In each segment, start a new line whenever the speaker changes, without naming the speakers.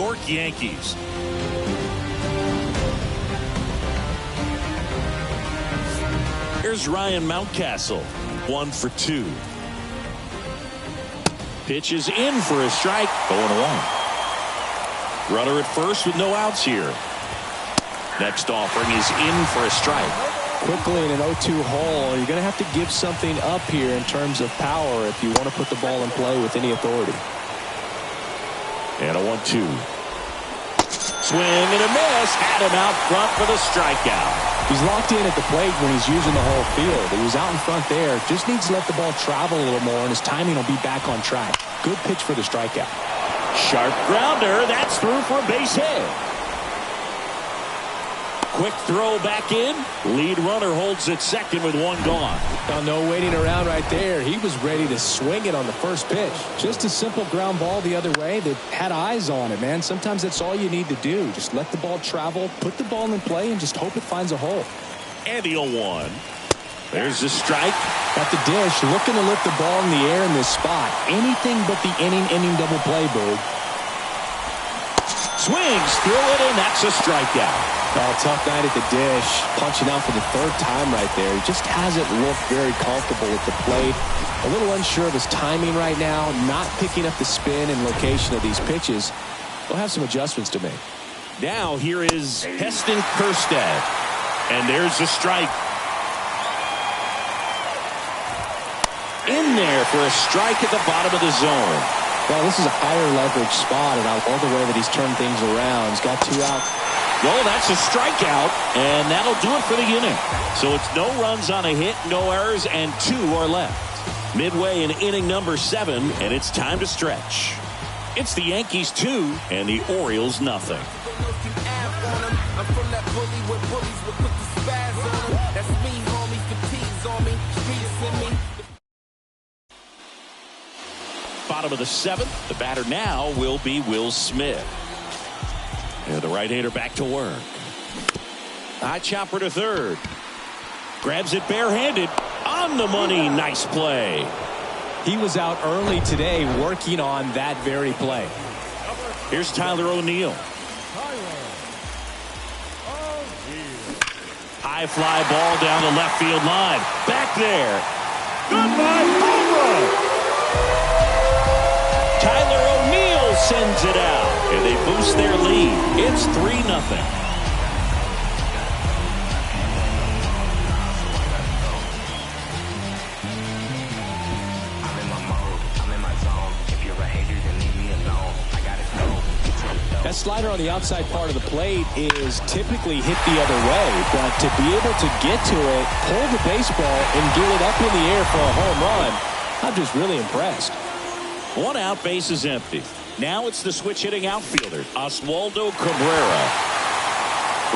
York Yankees. Here's Ryan Mountcastle, 1 for 2. Pitch is in for a strike, 0-1. Runner at first with no outs here. Next offering is in for a strike.
Quickly in an 0-2 hole, you're going to have to give something up here in terms of power if you want to put the ball in play with any authority.
And a 1-2. Swing and a miss. Had him out front for the strikeout.
He's locked in at the plate when he's using the whole field. He was out in front there. Just needs to let the ball travel a little more, and his timing will be back on track. Good pitch for the strikeout.
Sharp grounder. That's through for a base hit. Quick throw back in. Lead runner holds at second with 1 gone.
Now, no waiting around right there. He was ready to swing it on the first pitch. Just a simple ground ball the other way. They had eyes on it, man. Sometimes that's all you need to do. Just let the ball travel, put the ball in play, and just hope it finds a hole.
And the 0-1. There's the strike.
At the dish, looking to lift the ball in the air in this spot. Anything but the inning double play, Boog.
Swings through it, and that's a strikeout.
Oh, tough night at the dish. Punching out for the 3rd time right there. He just hasn't looked very comfortable at the plate. A little unsure of his timing right now. Not picking up the spin and location of these pitches. He'll have some adjustments to make.
Now here is Heston Kjerstad. And there's the strike. In there for a strike at the bottom of the zone.
Well, this is a higher leverage spot, and I love the way that he's turned things around. He's got 2 out.
Well, that's a strikeout, and that'll do it for the inning. So it's no runs on a hit, no errors, and 2 are left. Midway in inning number 7, and it's time to stretch. It's the Yankees 2 and the Orioles nothing. Bottom of the 7th, the batter now will be Will Smith. And the right-hander back to work. High chopper to third. Grabs it barehanded. On the money. Nice play.
He was out early today working on that very play.
Here's Tyler O'Neill. High fly ball down the left field line. Back there. Goodbye, home run. Tyler O'Neill sends it out. And they boost their lead. It's 3-0.
That slider on the outside part of the plate is typically hit the other way, but to be able to get to it, pull the baseball, and get it up in the air for a home run, I'm just really impressed.
1 out, base is empty. Now it's the switch hitting outfielder, Oswaldo Cabrera.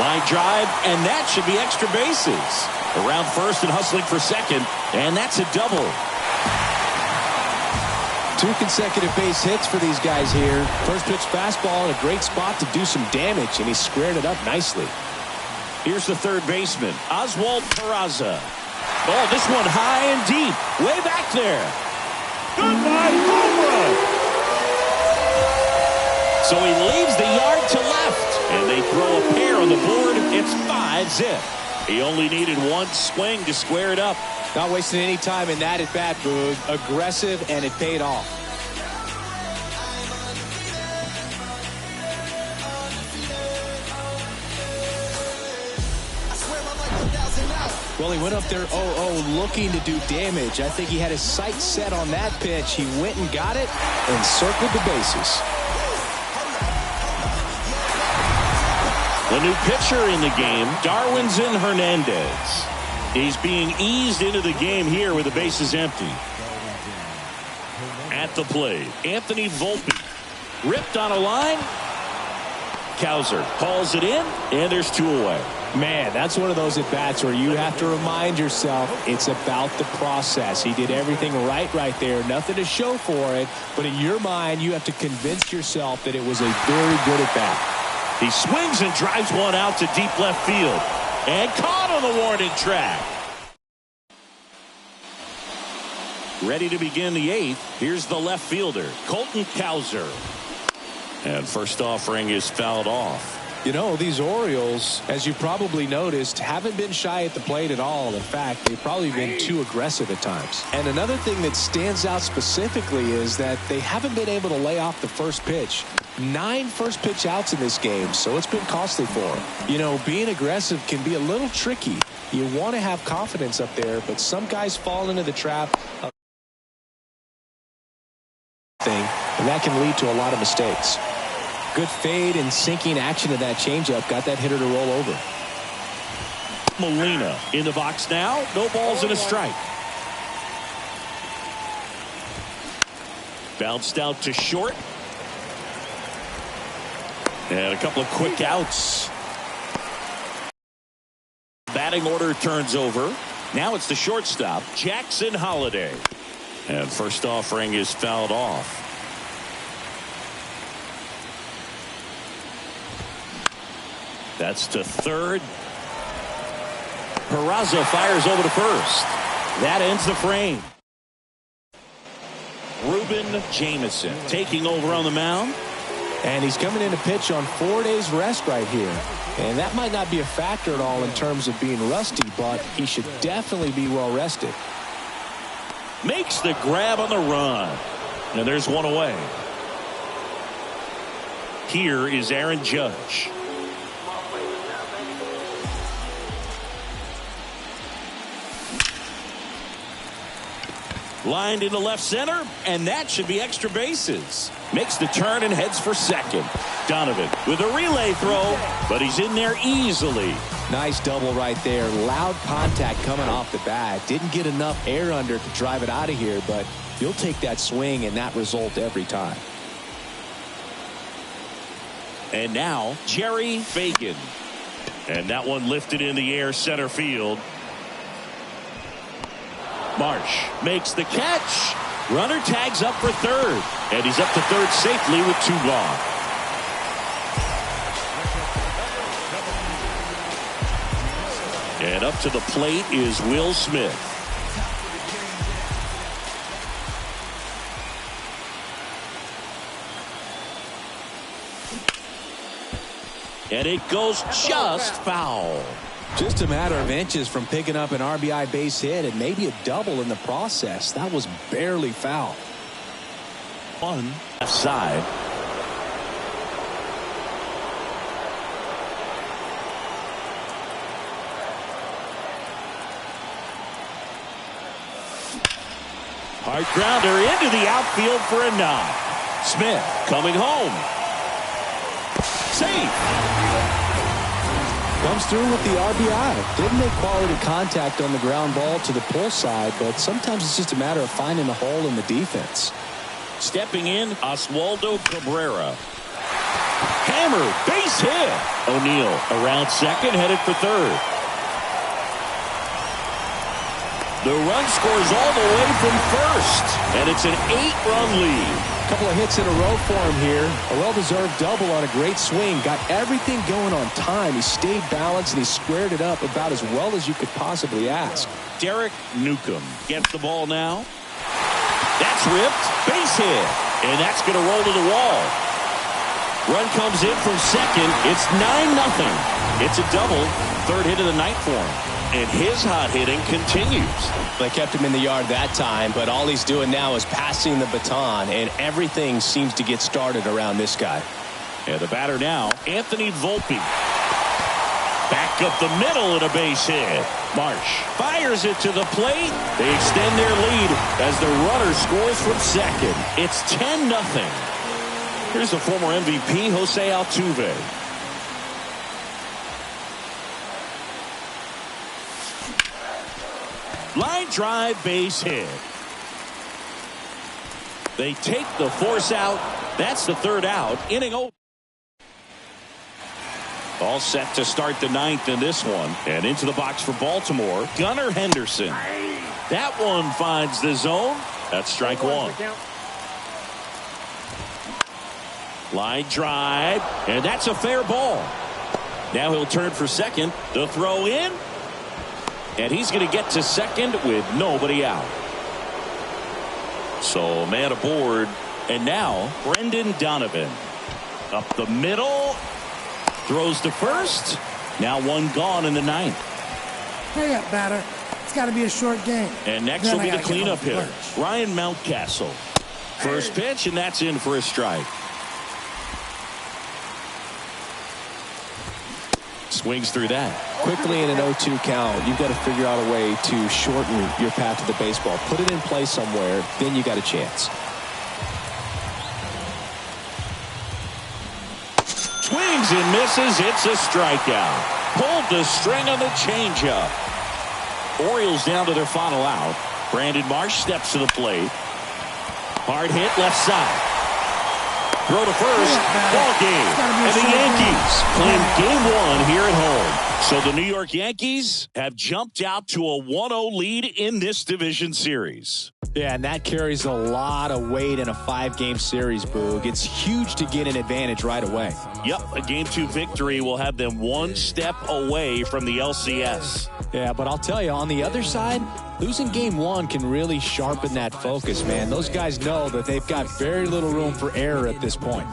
Line drive, and that should be extra bases. Around first and hustling for second, and that's a double.
2 consecutive base hits for these guys here. First pitch fastball in a great spot to do some damage, and he squared it up nicely.
Here's the third baseman, Oswald Peraza. Oh, this one high and deep, way back there. Goodbye, home run. So he leaves the yard to left, and they throw a pair on the board. It's 5-zip. He only needed 1 swing to square it up.
Not wasting any time in that at bat, Boog. Aggressive, and it paid off. Well, he went up there 0-0 looking to do damage. I think he had his sights set on that pitch. He went and got it and circled the bases.
The new pitcher in the game, Darwinzon Hernandez. He's being eased into the game here with the bases empty. At the plate, Anthony Volpe. Ripped on a line. Cowser hauls it in, and there's 2 away.
Man, that's one of those at-bats where you have to remind yourself it's about the process. He did everything right there. Nothing to show for it, but in your mind, you have to convince yourself that it was a very good at-bat.
He swings and drives one out to deep left field. And caught on the warning track. Ready to begin the 8th. Here's the left fielder, Colton Cowser. And first offering is fouled off.
You know, these Orioles, as you probably noticed, haven't been shy at the plate at all. In fact, they've probably been too aggressive at times. And another thing that stands out specifically is that they haven't been able to lay off the first pitch. 9 first pitch outs in this game, so it's been costly for them. You know, being aggressive can be a little tricky. You want to have confidence up there, but some guys fall into the trap of and that can lead to a lot of mistakes. Good fade and sinking action of that changeup got that hitter to roll over.
Molina in the box now. No balls and a strike. Bounced out to short. And a couple of quick outs. Batting order turns over. Now it's the shortstop, Jackson Holliday. And first offering is fouled off. That's to third. Peraza fires over to first. That ends the frame. Ruben Jameson taking over on the mound.
And he's coming in to pitch on 4 days rest right here. And that might not be a factor at all in terms of being rusty, but he should definitely be well rested.
Makes the grab on the run. And there's one away. Here is Aaron Judge. Lined into left center, and that should be extra bases. Makes the turn and heads for second. Donovan with a relay throw, but he's in there easily.
Nice double right there. Loud contact coming off the bat. Didn't get enough air under to drive it out of here, but you'll take that swing and that result every time.
And now Jerry Fagan. And that one lifted in the air center field. Marsh makes the catch. Runner tags up for third. And he's up to third safely with 2 gone. And up to the plate is Will Smith. And it goes just foul.
Just a matter of inches from picking up an RBI base hit and maybe a double in the process. That was barely foul.
One left side. Hard grounder into the outfield for a knock. Smith coming home. Safe.
Comes through with the RBI. Didn't make quality contact on the ground ball to the pull side, but sometimes it's just a matter of finding the hole in the defense.
Stepping in, Oswaldo Cabrera. Hammer, base hit. O'Neill around second, headed for third. The run scores all the way from first, and it's an 8-run lead.
A couple of hits in a row for him here. A well-deserved double on a great swing. Got everything going on time. He stayed balanced and he squared it up about as well as you could possibly ask.
Derek Newcomb gets the ball now. That's ripped. Base hit. And that's going to roll to the wall. Run comes in from second. It's 9-0. It's a double. Third hit of the night for him. And his hot hitting continues.
They kept him in the yard that time, but all he's doing now is passing the baton, and everything seems to get started around this guy.
And the batter now, Anthony Volpe. Back up the middle and a base hit. Marsh fires it to the plate. They extend their lead as the runner scores from second. It's 10-0. Here's the former MVP, Jose Altuve. Line drive, base hit. They take the force out. That's the third out. Inning over. All set to start the 9th in this one. And into the box for Baltimore, Gunnar Henderson. That one finds the zone. That's strike 1. Line drive. And that's a fair ball. Now he'll turn for second. The throw in. And he's going to get to second with nobody out. So man aboard. And now Brendan Donovan. Up the middle. Throws to first. Now one gone in the ninth.
Hurry up, batter. It's got to be a short game.
And next will be the cleanup hitter, Ryan Mountcastle. First pitch, and that's in for a strike. Swings through that.
Quickly in an 0-2 count, you've got to figure out a way to shorten your path to the baseball. Put it in play somewhere, then you got a chance.
Swings and misses. It's a strikeout. Pulled the string on the changeup. Orioles down to their final out. Brandon Marsh steps to the plate. Hard hit left side. Throw to first. Ball game. And the Yankees claim game one here at home. So the New York Yankees have jumped out to a 1-0 lead in this division series.
Yeah, and that carries a lot of weight in a 5-game series, Boog. It's huge to get an advantage right away.
Yep, a Game 2 victory will have them one step away from the LCS.
Yeah, but I'll tell you, on the other side, losing Game 1 can really sharpen that focus, man. Those guys know that they've got very little room for error at this point.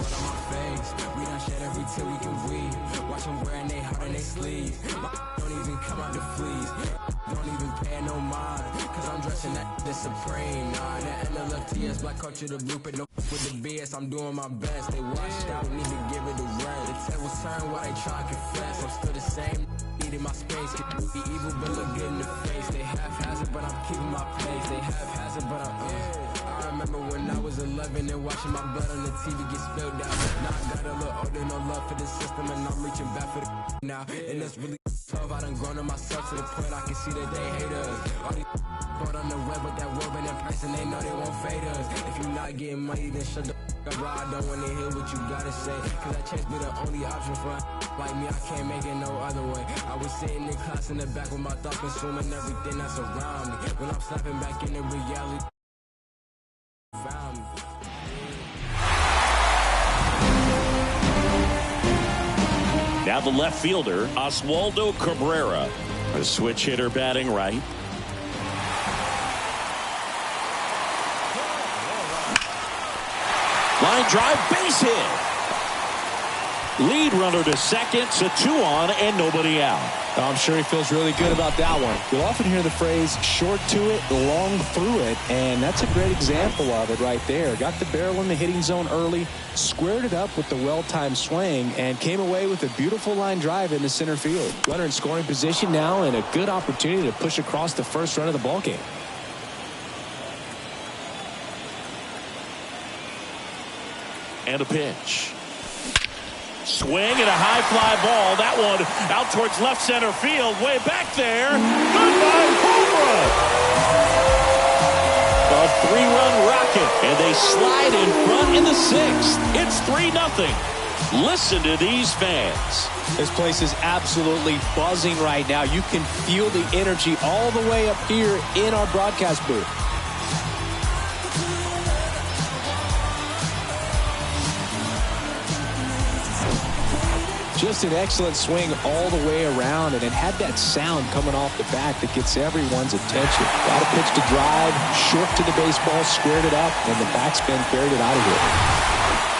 Supreme, nah, that NLFTS black culture, the blueprint, no with the BS, I'm doing my best. They washed out, need to give it a rest. The tables turn while they try to confess. I'm still the same, eating my space. Be evil, but look good in the face. They haphazard, but I'm keeping my pace. They haphazard, but I remember when I was 11 and watching my blood on the TV get spilled out. Now I got a little older, no love for the system, and I'm reaching back for the now. And that's really tough. I done grown on myself to the point I can see that they hate us. All these on the web with that word and that price, and they know they won't fade us. If you're not getting money, then shut the up, bro. I don't want to hear what you gotta say, cause that chance be the only option for like me. I can't make it no other way. I was sitting in class in the back with my thoughts consuming everything that's around me. When I'm snapping back into reality, found me.
Now the left fielder, Oswaldo Cabrera, a switch hitter batting right. Line drive, base hit. Lead runner to second, so 2 on and nobody out.
I'm sure he feels really good about that one. You'll often hear the phrase short to it, long through it, and that's a great example of it right there. Got the barrel in the hitting zone early, squared it up with the well-timed swing, and came away with a beautiful line drive into center field. Runner in scoring position now, and a good opportunity to push across the first run of the ballgame.
And a pitch. Swing and a high fly ball. That one out towards left center field. Way back there. Goodbye, home run. A 3-run rocket. And they slide in front in the 6th. It's 3-0. Listen to these fans.
This place is absolutely buzzing right now. You can feel the energy all the way up here in our broadcast booth. Just an excellent swing all the way around, and it had that sound coming off the bat that gets everyone's attention. Got a pitch to drive, short to the baseball, squared it up, and the backspin carried it out of here.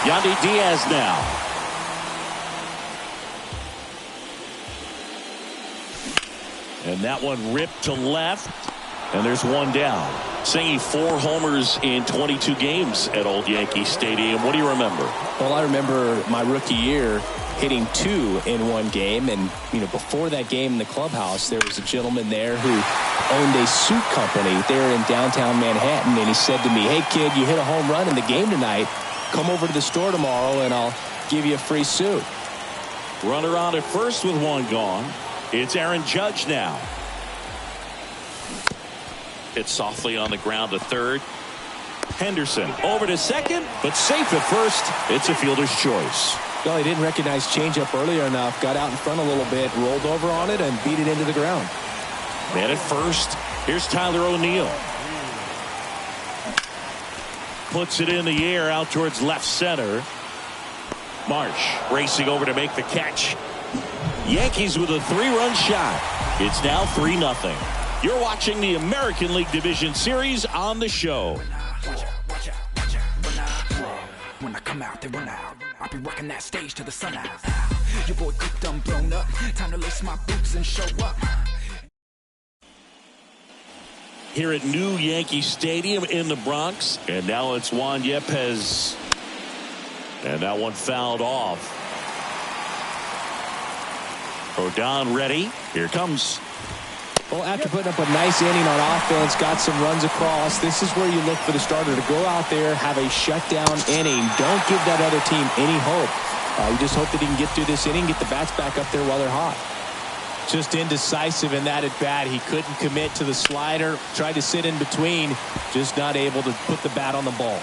Yandy Diaz now. And that one ripped to left, and there's one down. Singing 4 homers in 22 games at Old Yankee Stadium. What do you remember?
Well, I remember my rookie year hitting 2 in one game, and before that game in the clubhouse, there was a gentleman there who owned a suit company there in downtown Manhattan, and he said to me, "Hey kid, you hit a home run in the game tonight. Come over to the store tomorrow and I'll give you a free suit."
Runner on at first with 1 gone. It's Aaron Judge now. It's softly on the ground to third. Henderson over to second, but safe at first. It's a fielder's choice.
Well, he didn't recognize changeup earlier enough, got out in front a little bit, rolled over on it, and beat it into the ground.
Man at first. Here's Tyler O'Neill. Puts it in the air out towards left center. Marsh racing over to make the catch. Yankees with a 3-run shot. It's now 3-0. You're watching the American League Division Series on the show.
When I come out, they run out. I be rocking that stage to the sunrise. Your boy cooked, done blown up. Time to lace my boots and show up.
Here at New Yankee Stadium in the Bronx, and now it's Juan Yepez, and that one fouled off. Rodon ready. Here comes.
Well, after putting up a nice inning on offense, got some runs across, this is where you look for the starter to go out there, have a shutdown inning. Don't give that other team any hope. You just hope that he can get through this inning, get the bats back up there while they're hot.
Just indecisive in that at bat. He couldn't commit to the slider. Tried to sit in between. Just not able to put the bat on the ball.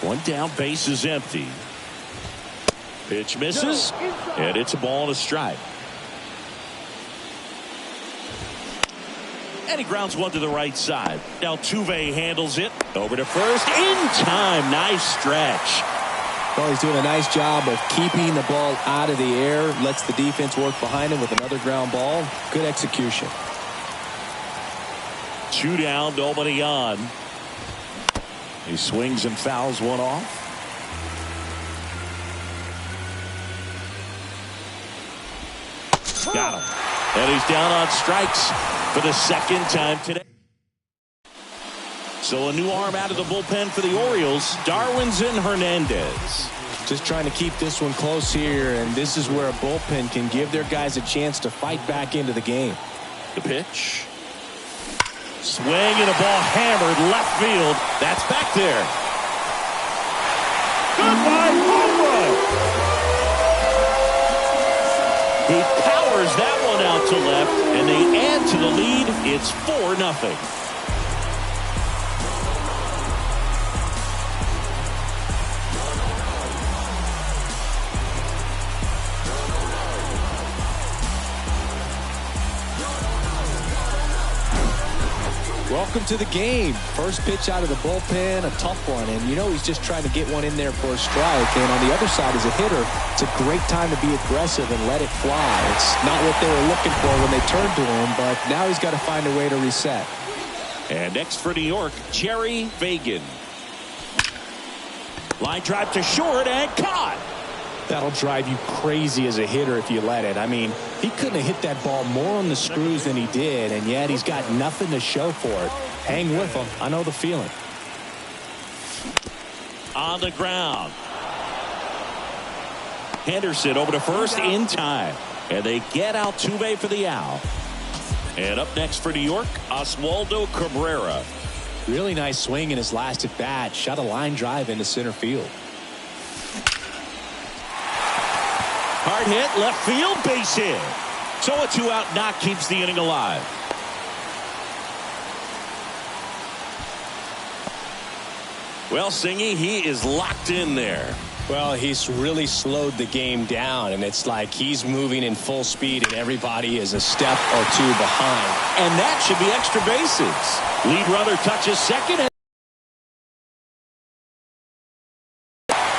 One down, base is empty. Pitch misses, and it's a ball and a strike. And he grounds one to the right side. Now Altuve handles it. Over to first. In time. Nice stretch.
Well, he's doing a nice job of keeping the ball out of the air. Lets the defense work behind him with another ground ball. Good execution.
2 down, nobody on. He swings and fouls one off. Got him. And he's down on strikes for the second time today. So a new arm out of the bullpen for the Orioles. Darwinzon Hernandez.
Just trying to keep this one close here, and this is where a bullpen can give their guys a chance to fight back into the game.
The pitch. Swing and a ball hammered left field. That's back there. Goodbye, home run. He powers that one out to left, and they add to the lead. It's 4-0.
Welcome to the game. First pitch out of the bullpen, a tough one, and you know he's just trying to get one in there for a strike. And on the other side, as a hitter, it's a great time to be aggressive and let it fly. It's not what they were looking for when they turned to him, but now he's got to find a way to reset.
And next for New York, Jerry Fagan. Line drive to short and caught.
That'll drive you crazy as a hitter if you let it. I mean, he couldn't have hit that ball more on the screws than he did, and yet he's got nothing to show for it. Hang with him. I know the feeling.
On the ground. Henderson over to first in time. And they get Altuve for the out. And up next for New York, Oswaldo Cabrera.
Really nice swing in his last at bat. Shot a line drive into center field.
Hard hit, left field, base hit. So a 2-out knock keeps the inning alive. Well, Singy, he is locked in there.
Well, he's really slowed the game down, and it's like he's moving in full speed, and everybody is a step or two behind.
And that should be extra bases. Lead runner touches second.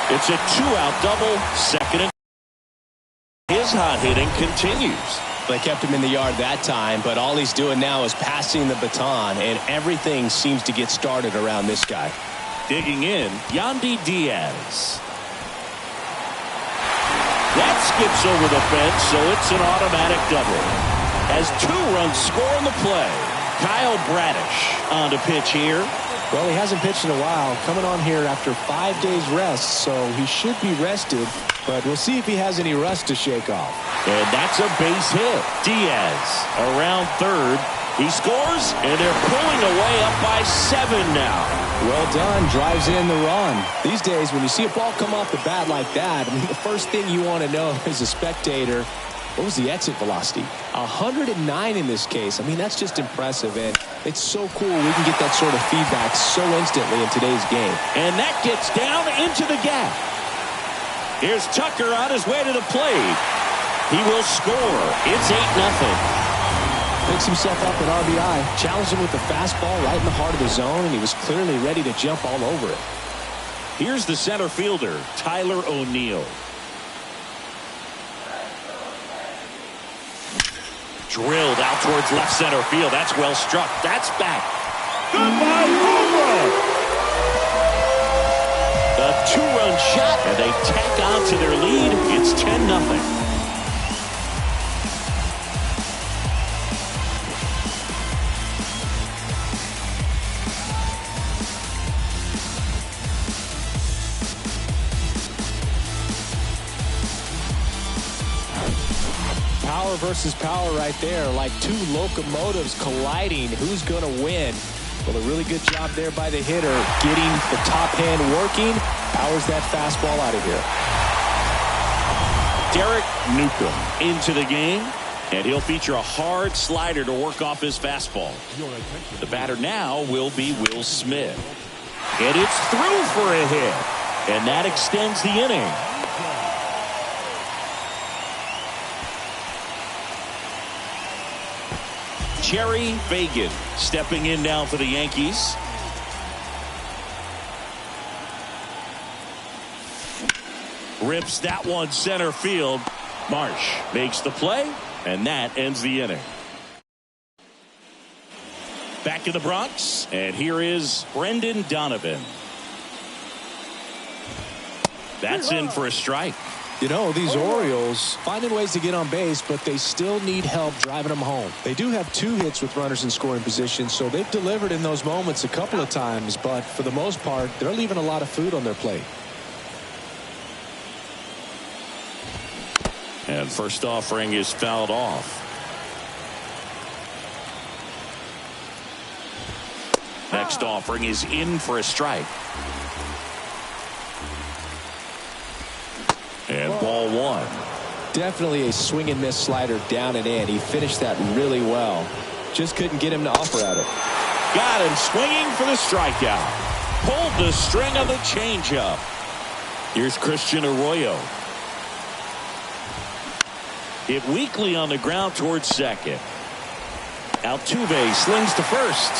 It's a 2-out double, second and his hot hitting continues.
They kept him in the yard that time, but all he's doing now is passing the baton, and everything seems to get started around this guy.
Digging in, Yandy Diaz. That skips over the fence, so it's an automatic double. As 2 runs score on the play. Kyle Bradish on to pitch here.
Well, he hasn't pitched in a while. Coming on here after 5 days rest, so he should be rested. But we'll see if he has any rust to shake off.
And that's a base hit. Diaz around third. He scores, and they're pulling away up by 7 now.
Well done. Drives in the run. These days, when you see a ball come off the bat like that, I mean, the first thing you want to know as a spectator, what was the exit velocity? 109 in this case. I mean, that's just impressive, and it's so cool we can get that sort of feedback so instantly in today's game.
And that gets down into the gap. Here's Tucker on his way to the plate. He will score. It's 8-0.
Picks himself up at RBI. Challenged him with the fastball right in the heart of the zone, and he was clearly ready to jump all over it.
Here's the center fielder, Tyler O'Neill. Drilled out towards left center field. That's well struck. That's back. Goodbye, home run. A 2-run one shot, and they tack on to their lead. It's 10-0.
Power versus power right there, like two locomotives colliding. Who's going to win? Well, a really good job there by the hitter, getting the top hand working. Powers that fastball out of here.
Derek Newcomb into the game, and he'll feature a hard slider to work off his fastball. The batter now will be Will Smith. And it's through for a hit, and that extends the inning. Jerry Fagan stepping in now for the Yankees. Rips that one center field. Marsh makes the play, and that ends the inning. Back in the Bronx, and here is Brendan Donovan. That's in for a strike.
You know, these Orioles finding ways to get on base, but they still need help driving them home. They do have 2 hits with runners in scoring position, so they've delivered in those moments a couple of times, but for the most part, they're leaving a lot of food on their plate.
And first offering is fouled off. Next offering is in for a strike. And ball 1.
Definitely a swing and miss slider down and in. He finished that really well. Just couldn't get him to offer at it.
Got him swinging for the strikeout. Pulled the string of the changeup. Here's Christian Arroyo. Hit weakly on the ground towards second. Altuve slings to first.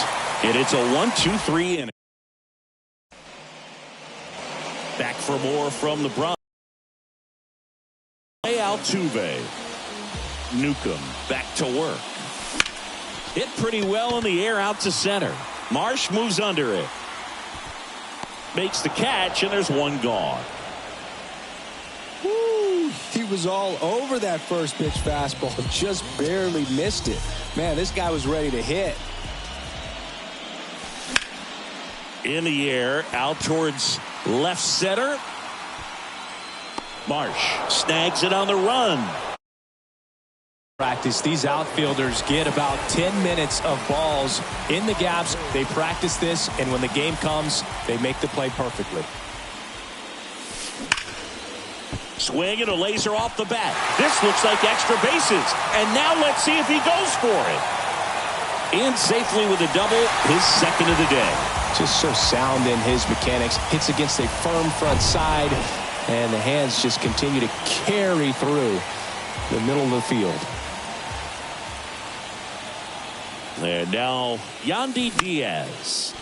And it's a 1-2-3 inning. Back for more from the Bronx. Altuve. Newcomb back to work. Hit pretty well in the air out to center. Marsh moves under it. Makes the catch, and there's one gone.
Woo, he was all over that first pitch fastball. Just barely missed it. Man, this guy was ready to hit.
In the air, out towards left center. Marsh snags it on the run.
Practice. These outfielders get about 10 minutes of balls in the gaps. They practice this, and when the game comes, they make the play perfectly.
Swing and a laser off the bat. This looks like extra bases. And now let's see if he goes for it. In safely with a double, his second of the day.
Just so sound in his mechanics. Hits against a firm front side, and the hands just continue to carry through the middle of the field.
And now Yandy Diaz.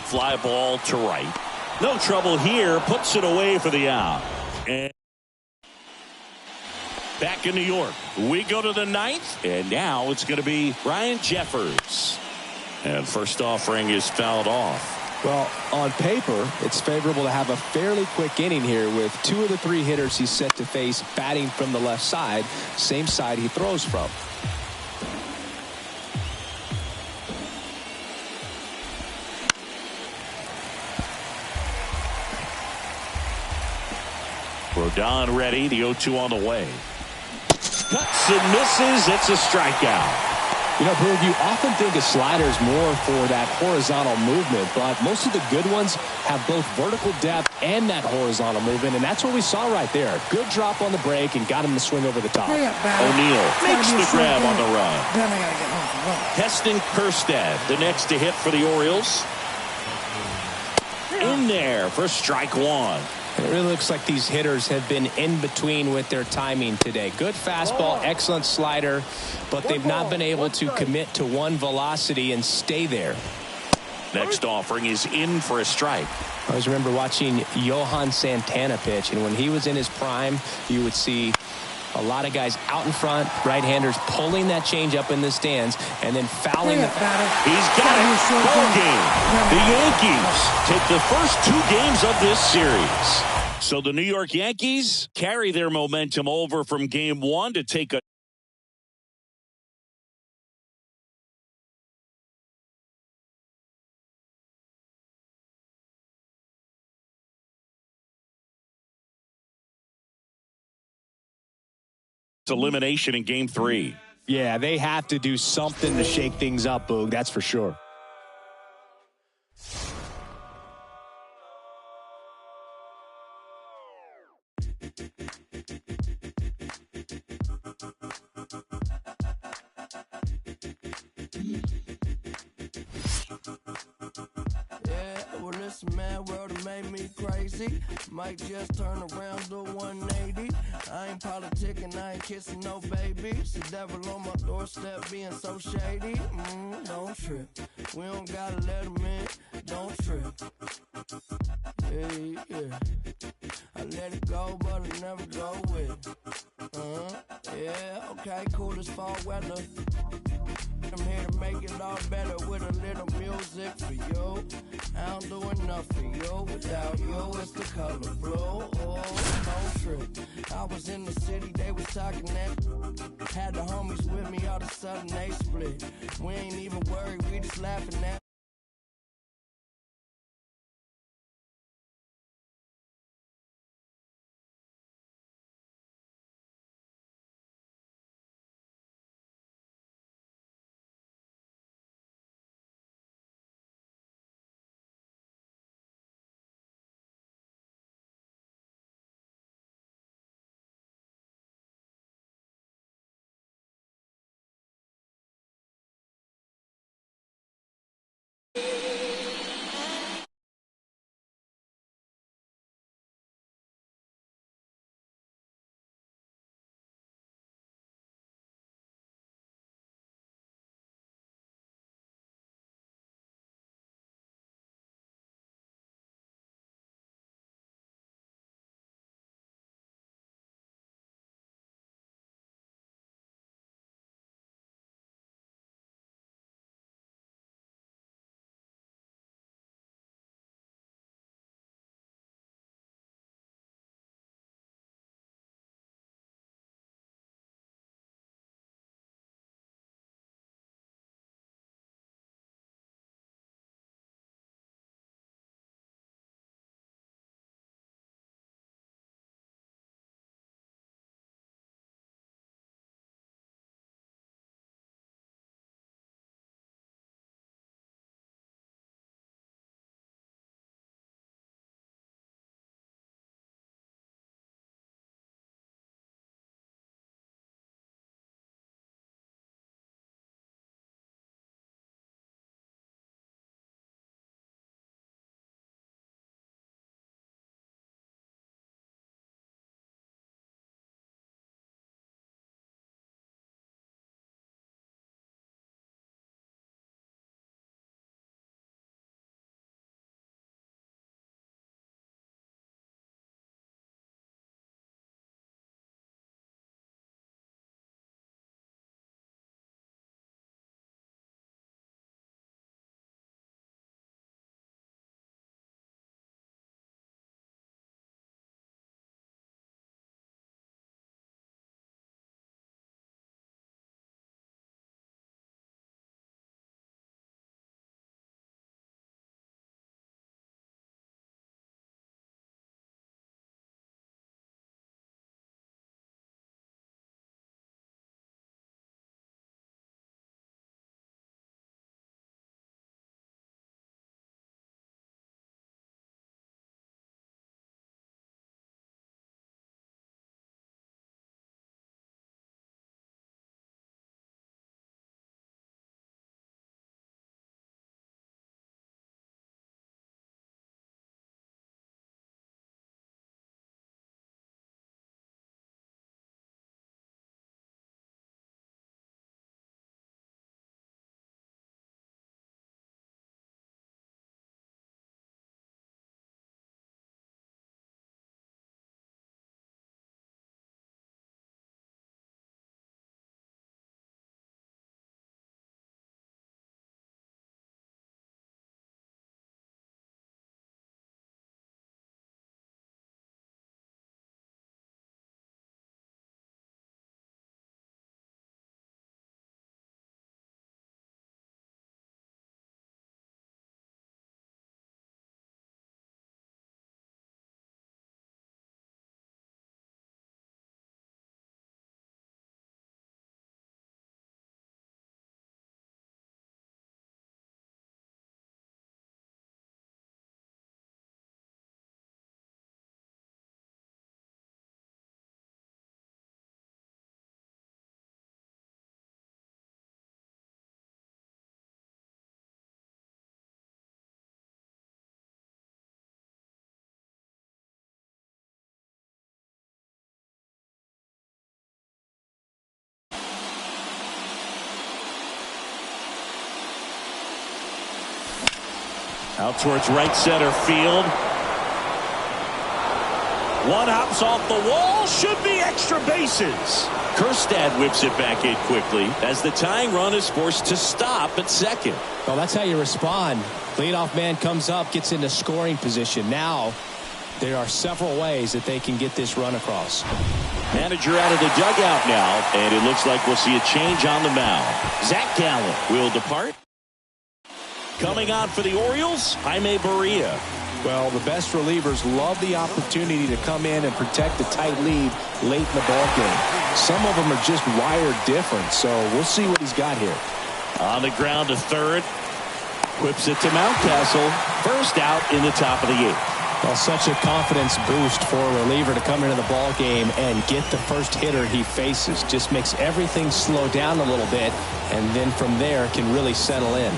Fly ball to right. No trouble here. Puts it away for the out. And back in New York, we go to the 9th, and now it's going to be Ryan Jeffers. And first offering is fouled off.
Well, on paper, it's favorable to have a fairly quick inning here with 2 of the 3 hitters he's set to face batting from the left side, same side he throws from.
Rodon ready, the 0-2 on the way. Cuts and misses, it's a strikeout.
You know, Boog, you often think of sliders more for that horizontal movement, but most of the good ones have both vertical depth and that horizontal movement, and that's what we saw right there. Good drop on the break and got him to swing over the top.
O'Neal makes the grab on the run.
Then I gotta get home.
Heston Kjerstad, the next to hit for the Orioles. In there for strike 1.
It really looks like these hitters have been in between with their timing today. Good fastball, excellent slider, but they've not been able to commit to one velocity and stay there.
Next offering is in for a strike.
I always remember watching Johan Santana pitch, and when he was in his prime, you would see a lot of guys out in front, right-handers pulling that change up in the stands and then fouling the batter.
He's got it. Ball game. The Yankees take the first 2 games of this series. So the New York Yankees carry their momentum over from game one to take a elimination in game three.
Yeah, they have to do something to shake things up, Boog. That's for sure.
Yeah, well, listen, man, world have made me crazy. Might just turn around to 180. I ain't politicking, I ain't kissing no babies. The devil on my doorstep being so shady. Don't trip. We don't gotta let him in. Don't trip. Yeah. I let it go, but I never go with it. Yeah, okay, cool as fall weather. I'm here to make it all better with a little music for you. I don't do enough for you. Without you, it's the color blue. Oh, no trip. I was in the city, they was talking that. Had the homies with me, all of a sudden they split. We ain't even worried, we just laughing at.
Out towards right center field. One hops off the wall. Should be extra bases. Kerstad whips it back in quickly as the tying run is forced to stop at second.
Well, that's how you respond. Leadoff man comes up, gets into scoring position. Now there are several ways that they can get this run across.
Manager out of the dugout now, and it looks like we'll see a change on the mound. Zach Gallen will depart. Coming on for the Orioles, Jaime Barria.
Well, the best relievers love the opportunity to come in and protect the tight lead late in the ball game. Some of them are just wired different, so we'll see what he's got here.
On the ground to third. Whips it to Mountcastle. First out in the top of the eighth.
Well, such a confidence boost for a reliever to come into the ball game and get the first hitter he faces. Just makes everything slow down a little bit, and then from there can really settle in.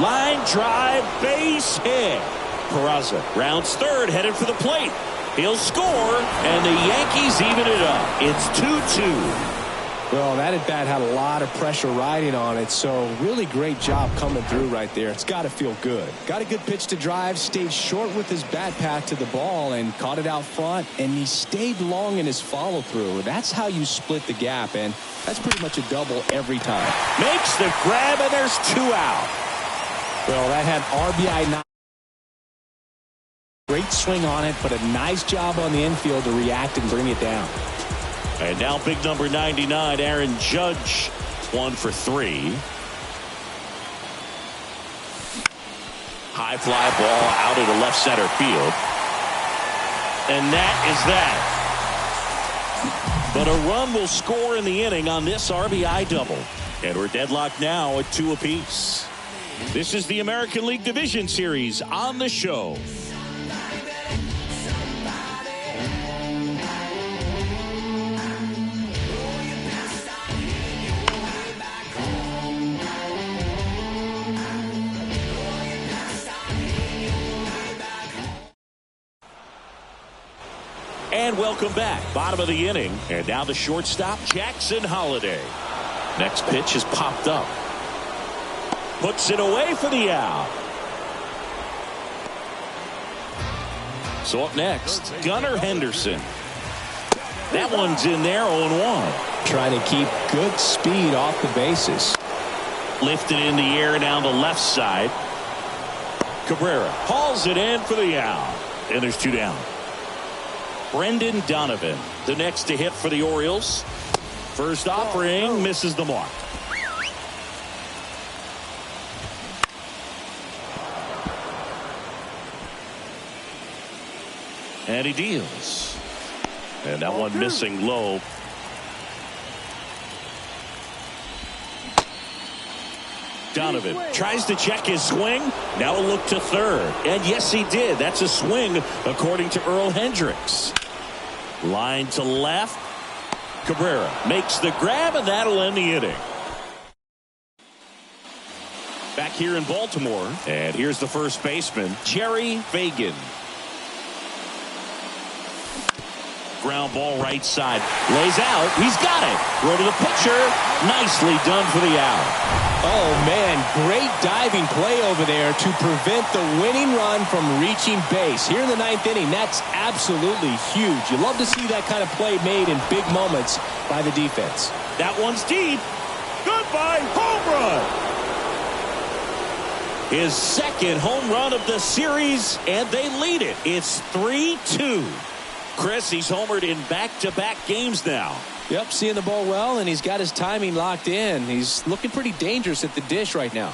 Line drive, base hit. Peraza rounds third, headed for the plate. He'll score, and the Yankees even it up. It's 2-2.
Well, that at bat had a lot of pressure riding on it, so really great job coming through right there. It's got to feel good. Got a good pitch to drive, stayed short with his bat path to the ball and caught it out front, and he stayed long in his follow through. That's how you split the gap, and that's pretty much a double every time.
Makes the grab, and there's 2 out.
Well, that had RBI 9. Great swing on it, but a nice job on the infield to react and bring it down.
And now big number 99, Aaron Judge, 1 for 3. High fly ball out into left center field. And that is that. But a run will score in the inning on this RBI double. And we're deadlocked now at 2 apiece. This is the American League Division Series on the show. And welcome back. Bottom of the inning. And now the shortstop, Jackson Holliday. Next pitch is popped up. Puts it away for the out. So up next, Gunnar Henderson. That one's in there, 0-1.
Trying to keep good speed off the bases.
Lifted in the air down the left side. Cabrera hauls it in for the out. And there's 2 down. Brendan Donovan, the next to hit for the Orioles. First offering, misses the mark. And he deals. And that one missing low. Donovan tries to check his swing. Now a look to third. And yes, he did. That's a swing, according to Earl Hendricks. Line to left. Cabrera makes the grab, and that'll end the inning. Back here in Baltimore. And here's the first baseman, Jerry Fagan. Ground ball right side. Lays out. He's got it. Throw to the pitcher. Nicely done for the out.
Oh, man, great diving play over there to prevent the winning run from reaching base. Here in the 9th inning, that's absolutely huge. You love to see that kind of play made in big moments by the defense.
That one's deep. Goodbye, home run. His second home run of the series, and they lead it. It's 3-2. Chris, he's homered in back-to-back games now.
Yep, seeing the ball well, and he's got his timing locked in. He's looking pretty dangerous at the dish right now.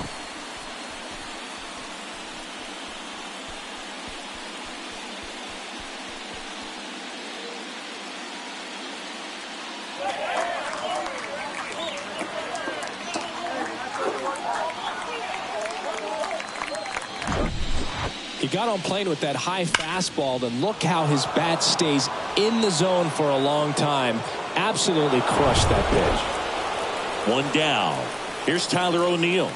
He got on plane with that high fastball, and look how his bat stays in the zone for a long time. Absolutely crushed that pitch.
1 down. Here's Tyler O'Neill.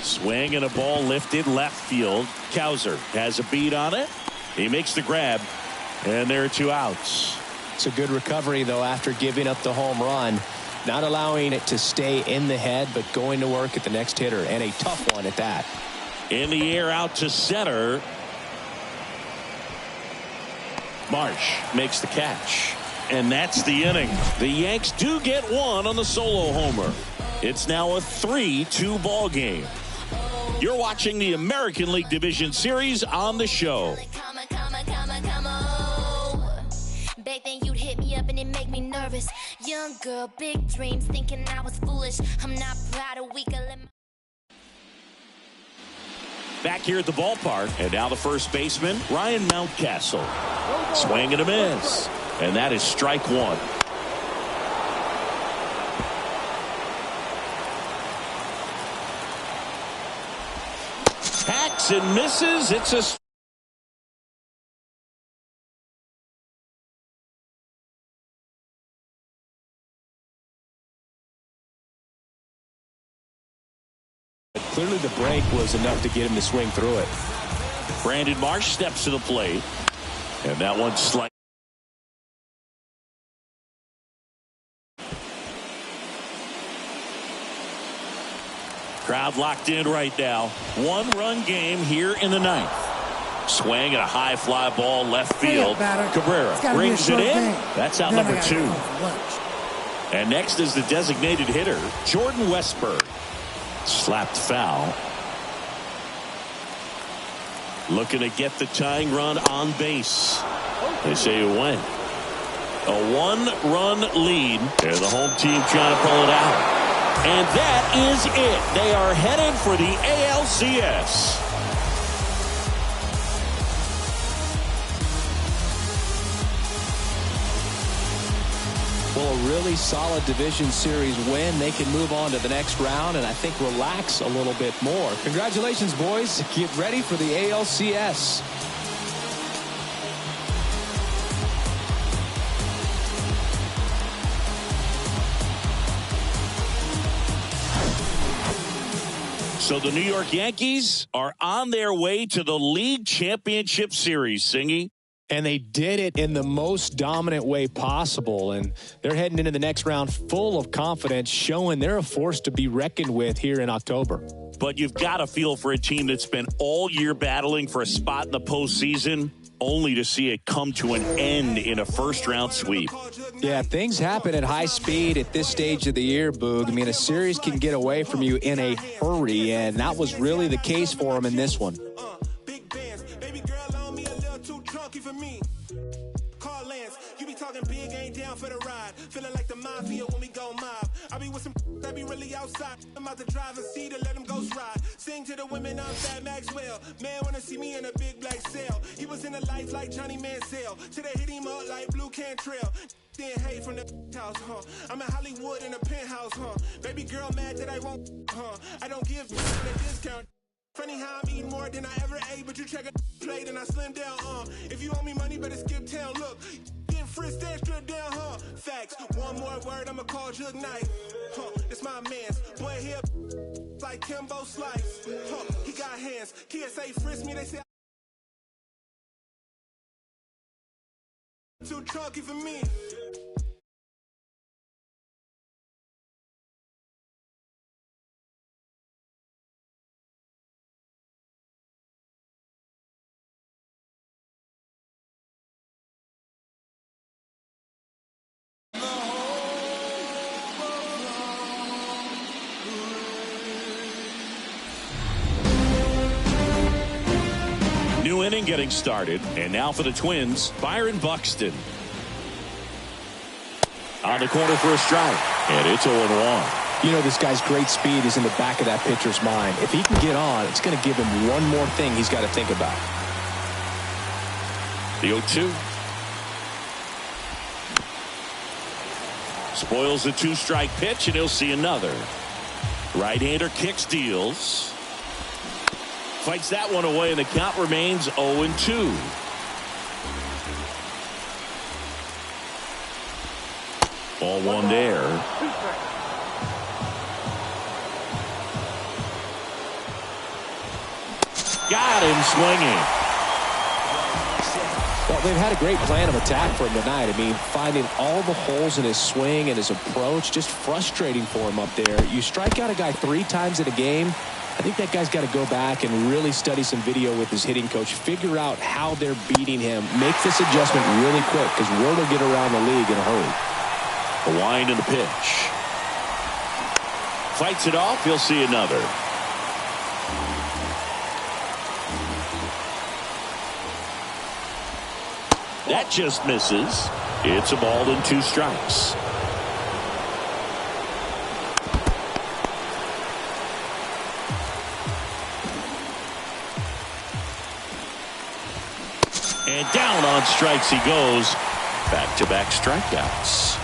Swing and a ball lifted left field. Cowser has a beat on it. He makes the grab. And there are 2 outs.
It's a good recovery, though, after giving up the home run. Not allowing it to stay in the head, but going to work at the next hitter, and a tough one at that.
In the air out to center. Marsh makes the catch. And that's the inning. The Yanks do get one on the solo homer. It's now a 3-2 ball game. You're watching the American League Division Series on the show.
Back then you'd hit me up and it make me nervous. Young girl, big dreams, thinking I was foolish. I'm not proud of weak.
Back here at the ballpark, and now the first baseman, Ryan Mountcastle. Swing and a miss. And that is strike 1. Hacks and misses. It's a
Clearly the break was enough to get him to swing through it.
Brandon Marsh steps to the plate. And that one's slight. Crowd locked in right now. 1-run game here in the 9th. Swing and a high fly ball left field. Cabrera brings it in. That's out number 2. And next is the designated hitter, Jordan Westburg. Slapped foul. Looking to get the tying run on base. They say it went. A 1-run lead. And the home team trying to pull it out. And that is it. They are headed for the ALCS.
Well, a really solid division series win. They can move on to the next round and I think relax a little bit more. Congratulations, boys. Get ready for the ALCS.
So the New York Yankees are on their way to the League Championship Series, Singy.
And they did it in the most dominant way possible. And they're heading into the next round full of confidence, showing they're a force to be reckoned with here in October.
But you've got to feel for a team that's been all year battling for a spot in the postseason, only to see it come to an end in a first-round sweep.
Yeah, things happen at high speed at this stage of the year, Boog. I mean, a series can get away from you in a hurry, and that was really the case for them in this one.
For me, Carl Lance, you be talking big, ain't down for the ride. Feeling like the mafia when we go mob. I be with some that be really outside. I'm out the driver's seat to let them ghost ride. Sing to the women, I'm Fat Maxwell. Man wanna see me in a big black cell. He was in a life like Johnny Manziel. Today hit him up like Blue Cantrell. Then hey from the house, huh? I'm in Hollywood in a penthouse, huh? Baby girl mad that I won't, huh? I don't give a discount. Funny how I'm eating more than I ever ate, but you check a plate and I slim down, If you owe me money, better skip town. Look, getting frisked extra down, huh? Facts. One more word, I'ma call Jug Knight. Huh, it's my man's. Boy here like Kimbo Slice. Huh, he got hands. KSA frisk me, they say too chunky for me.
New inning getting started, and now for the Twins, Byron Buxton. On the corner for a strike, and it's 0-1.
You know, this guy's great speed is in the back of that pitcher's mind. If he can get on, it's going to give him one more thing he's got to think about.
The 0-2. Spoils the 2-strike pitch, and he'll see another. Right-hander kicks, deals. Fights that one away, and the count remains 0-2. Ball one there. Got him swinging.
Well, Well, they've had a great plan of attack for him tonight. I mean, finding all the holes in his swing and his approach, just frustrating for him up there. You strike out a guy 3 times in a game, I think that guy's got to go back and really study some video with his hitting coach, figure out how they're beating him, make this adjustment really quick, because word will get around the league in a hurry.
The wind and the pitch. Fights it off. He'll see another. That just misses. It's a ball and 2 strikes. And down on strikes he goes. Back-to-back strikeouts.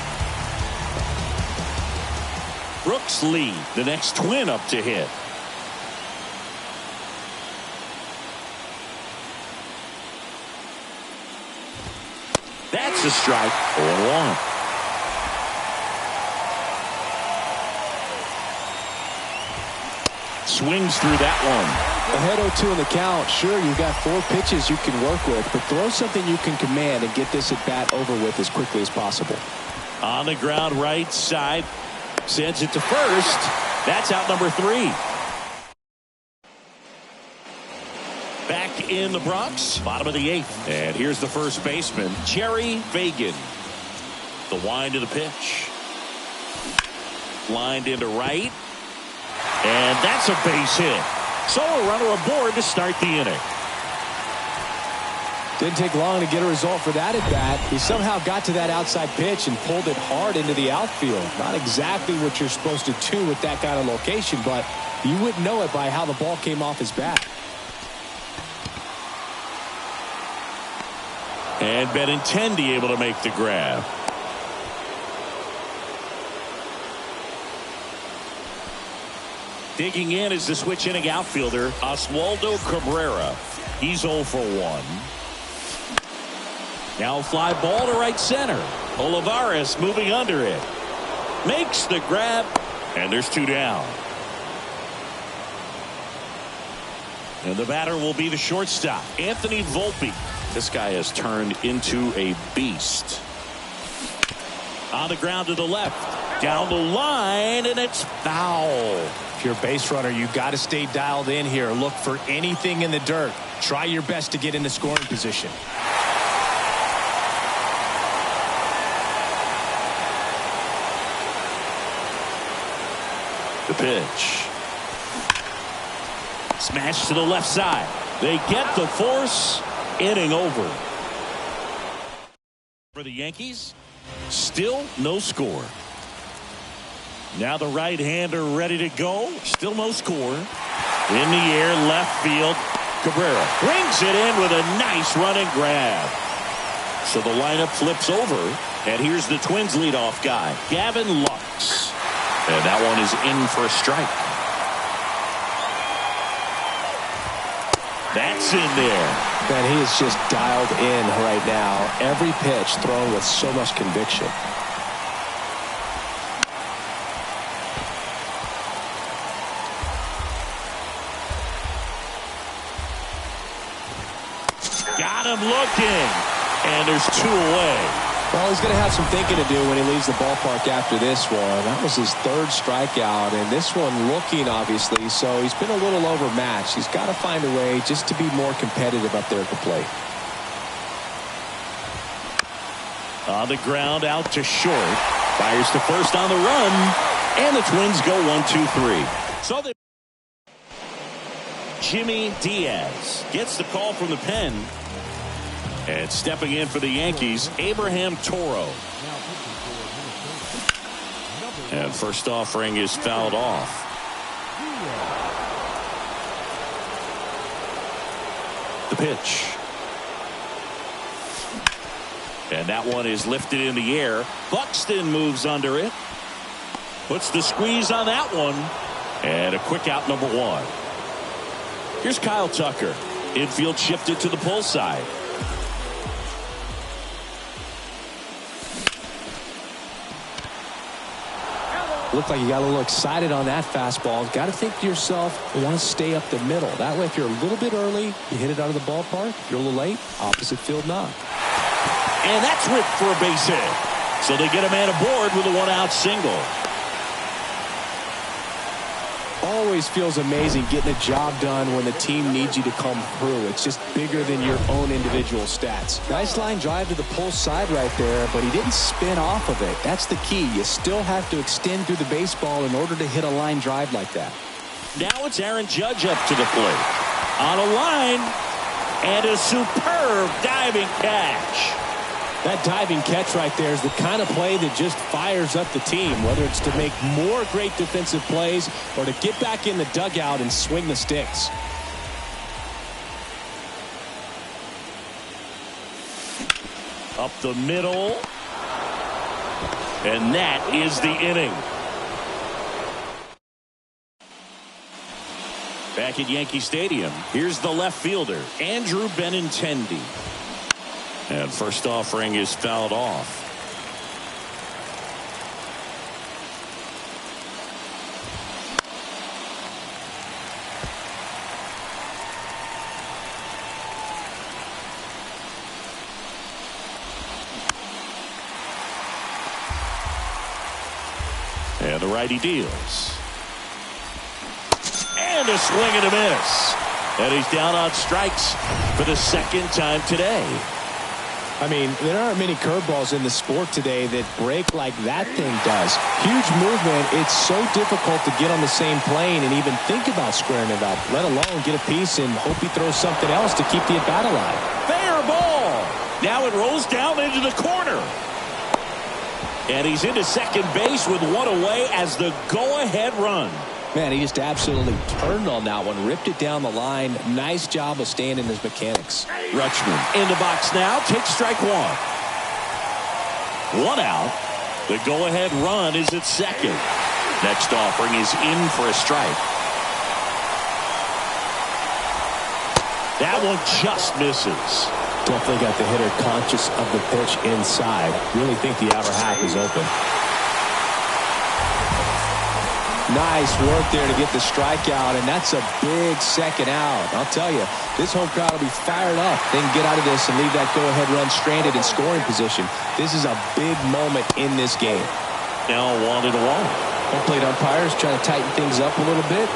Brooks Lee, the next Twin up to hit. That's a strike. 0-1. Swings through that one.
Ahead 0-2 in the count. Sure, you've got 4 pitches you can work with, but throw something you can command and get this at bat over with as quickly as possible.
On the ground, right side. Sends it to first. That's out number 3. Back in the Bronx, bottom of the 8th. And here's the first baseman, Jerry Fagan. The wind of the pitch. Lined into right. And that's a base hit. So a runner aboard to start the inning.
Didn't take long to get a result for that at bat. He somehow got to that outside pitch and pulled it hard into the outfield. Not exactly what you're supposed to do with that kind of location, but you wouldn't know it by how the ball came off his bat.
And Benintendi able to make the grab. Digging in is the switch inning outfielder, Oswaldo Cabrera. He's 0 for 1. Now fly ball to right center. Olivares moving under it. Makes the grab. And there's 2 down. And the batter will be the shortstop, Anthony Volpe. This guy has turned into a beast. On the ground to the left. Down the line, and it's foul.
If you're a base runner, you got to stay dialed in here. Look for anything in the dirt. Try your best to get in the scoring position.
The pitch. Smash to the left side. They get the force. Inning over. For the Yankees, still no score. Now the right-hander ready to go. Still no score. In the air, left field. Cabrera brings it in with a nice running grab. So the lineup flips over. And here's the Twins leadoff guy, Gavin Lux. And that one is in for a strike. That's in there.
Man, he is just dialed in right now. Every pitch thrown with so much conviction.
Got him looking. And there's 2 away.
Well, he's going to have some thinking to do when he leaves the ballpark after this one. That was his 3rd strikeout, and this one looking, obviously, so he's been a little overmatched. He's got to find a way just to be more competitive up there at the plate.
On the ground, out to short. Fires to first on the run, and the Twins go 1-2-3. So they Jimmy Diaz gets the call from the pen. And stepping in for the Yankees, Abraham Toro. And first offering is fouled off. The pitch. And that one is lifted in the air. Buxton moves under it. Puts the squeeze on that one. And a quick out, number 1. Here's Kyle Tucker. Infield shifted to the pull side.
Looked like you got a little excited on that fastball. Got to think to yourself, you want to stay up the middle. That way, if you're a little bit early, you hit it out of the ballpark. If you're a little late, opposite field knock.
And that's whipped for a base hit. So they get a man aboard with a one-out single.
Always feels amazing getting a job done when the team needs you to come through. It's just bigger than your own individual stats. Nice line drive to the pull side right there, but he didn't spin off of it. That's the key. You still have to extend through the baseball in order to hit a line drive like that.
Now it's Aaron Judge up to the plate. On a line, and a superb diving catch.
That diving catch right there is the kind of play that just fires up the team, whether it's to make more great defensive plays or to get back in the dugout and swing the sticks.
Up the middle. And that is the inning. Back at Yankee Stadium, here's the left fielder, Andrew Benintendi. And first offering is fouled off. And the righty deals. And a swing and a miss. And he's down on strikes for the second time today.
I mean, there aren't many curveballs in the sport today that break like that thing does. Huge movement. It's so difficult to get on the same plane and even think about squaring it up, let alone get a piece and hope he throws something else to keep the at-bat alive.
Fair ball. Now it rolls down into the corner. And he's into second base with one away as the go-ahead run.
Man, he just absolutely turned on that one, ripped it down the line. Nice job of staying in his mechanics.
Rutschman in the box now, takes strike one. One out. The go-ahead run is at second. Next offering is in for a strike. That one just misses.
Definitely got the hitter conscious of the pitch inside. Really think the outer half is open. Nice work there to get the strikeout, and that's a big second out. I'll tell you, this home crowd will be fired up. They can get out of this and leave that go-ahead run stranded in scoring position. This is a big moment in this game.
Now 1-1.
Home plate umpires trying to tighten things up a little bit.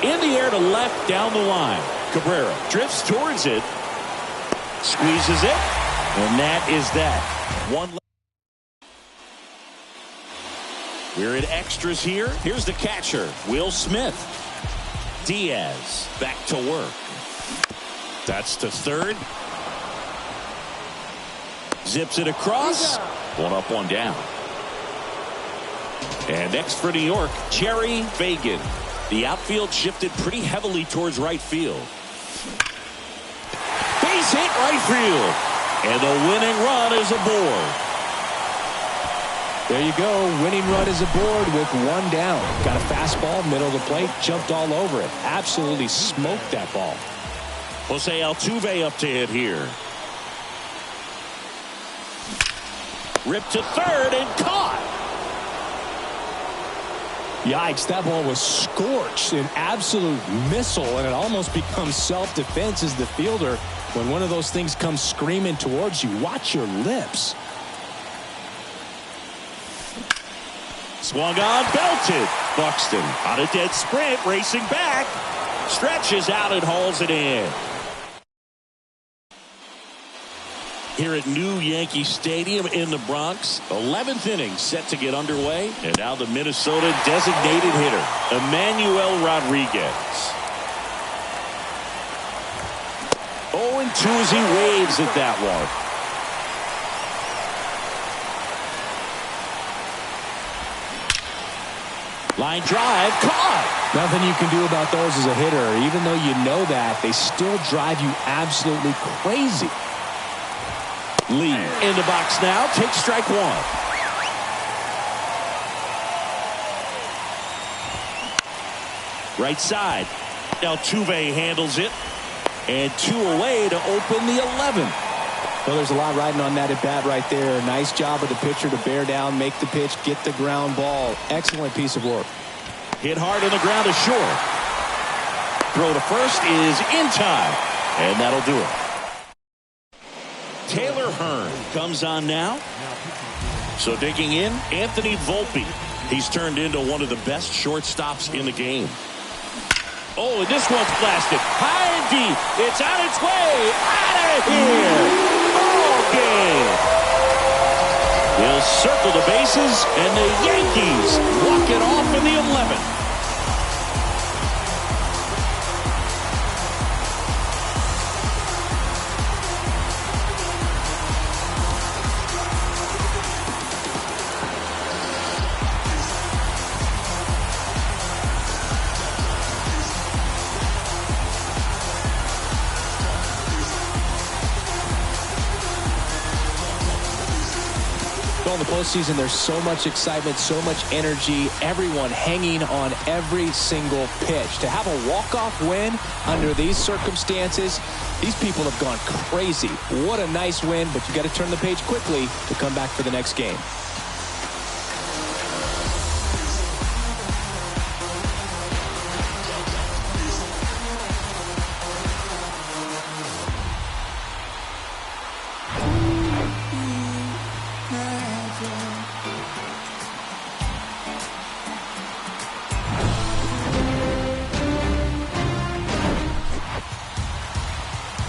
In the air to left down the line. Cabrera drifts towards it. Squeezes it. And that is that. One. We're in extras here. Here's the catcher, Will Smith. Diaz back to work. That's to third. Zips it across. One up, one down. And next for New York, Jerry Fagan. The outfield shifted pretty heavily towards right field. Base hit right field. And the winning run is aboard.
There you go. Winning run is aboard with one down. Got a fastball, middle of the plate, jumped all over it. Absolutely smoked that ball.
Jose Altuve up to hit here. Ripped to third and caught.
Yikes, that ball was scorched. An absolute missile, and it almost becomes self-defense as the fielder. When one of those things comes screaming towards you, watch your lips.
Swung on, belted. Buxton on a dead sprint, racing back. Stretches out and hauls it in. Here at New Yankee Stadium in the Bronx, 11th inning set to get underway. And now the Minnesota designated hitter, Emmanuel Rodriguez. 0-2 as he waves at that one. Line drive, caught.
Nothing you can do about those as a hitter. Even though you know that, they still drive you absolutely crazy.
Lee in the box now, takes strike one. Right side. Altuve handles it. And two away to open the 11th.
Well, there's a lot riding on that at bat right there. Nice job of the pitcher to bear down, make the pitch, get the ground ball. Excellent piece of work.
Hit hard on the ground to short. Throw to first is in time. And that'll do it. Taylor Hearn comes on now. So digging in, Anthony Volpe. He's turned into one of the best shortstops in the game. Oh, and this one's blasted. High and deep. It's on its way. Out of here. Ball game. He'll circle the bases, and the Yankees walk it off in the 11th.
In the postseason, there's so much excitement, so much energy, everyone hanging on every single pitch. To have a walk-off win under these circumstances, these people have gone crazy. What a nice win, but you got to turn the page quickly to come back for the next game.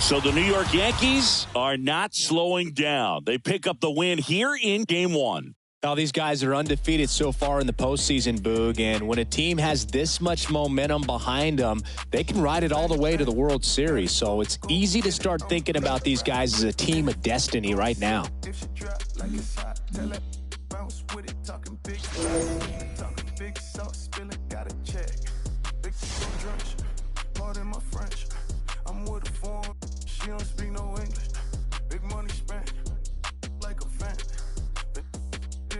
So the New York Yankees are not slowing down. They pick up the win here in Game 1.
Now, these guys are undefeated so far in the postseason, Boog, and when a team has this much momentum behind them, they can ride it all the way to the World Series. So it's easy to start thinking about these guys as a team of destiny right now.
She don't speak no English. Big money spent like a fan.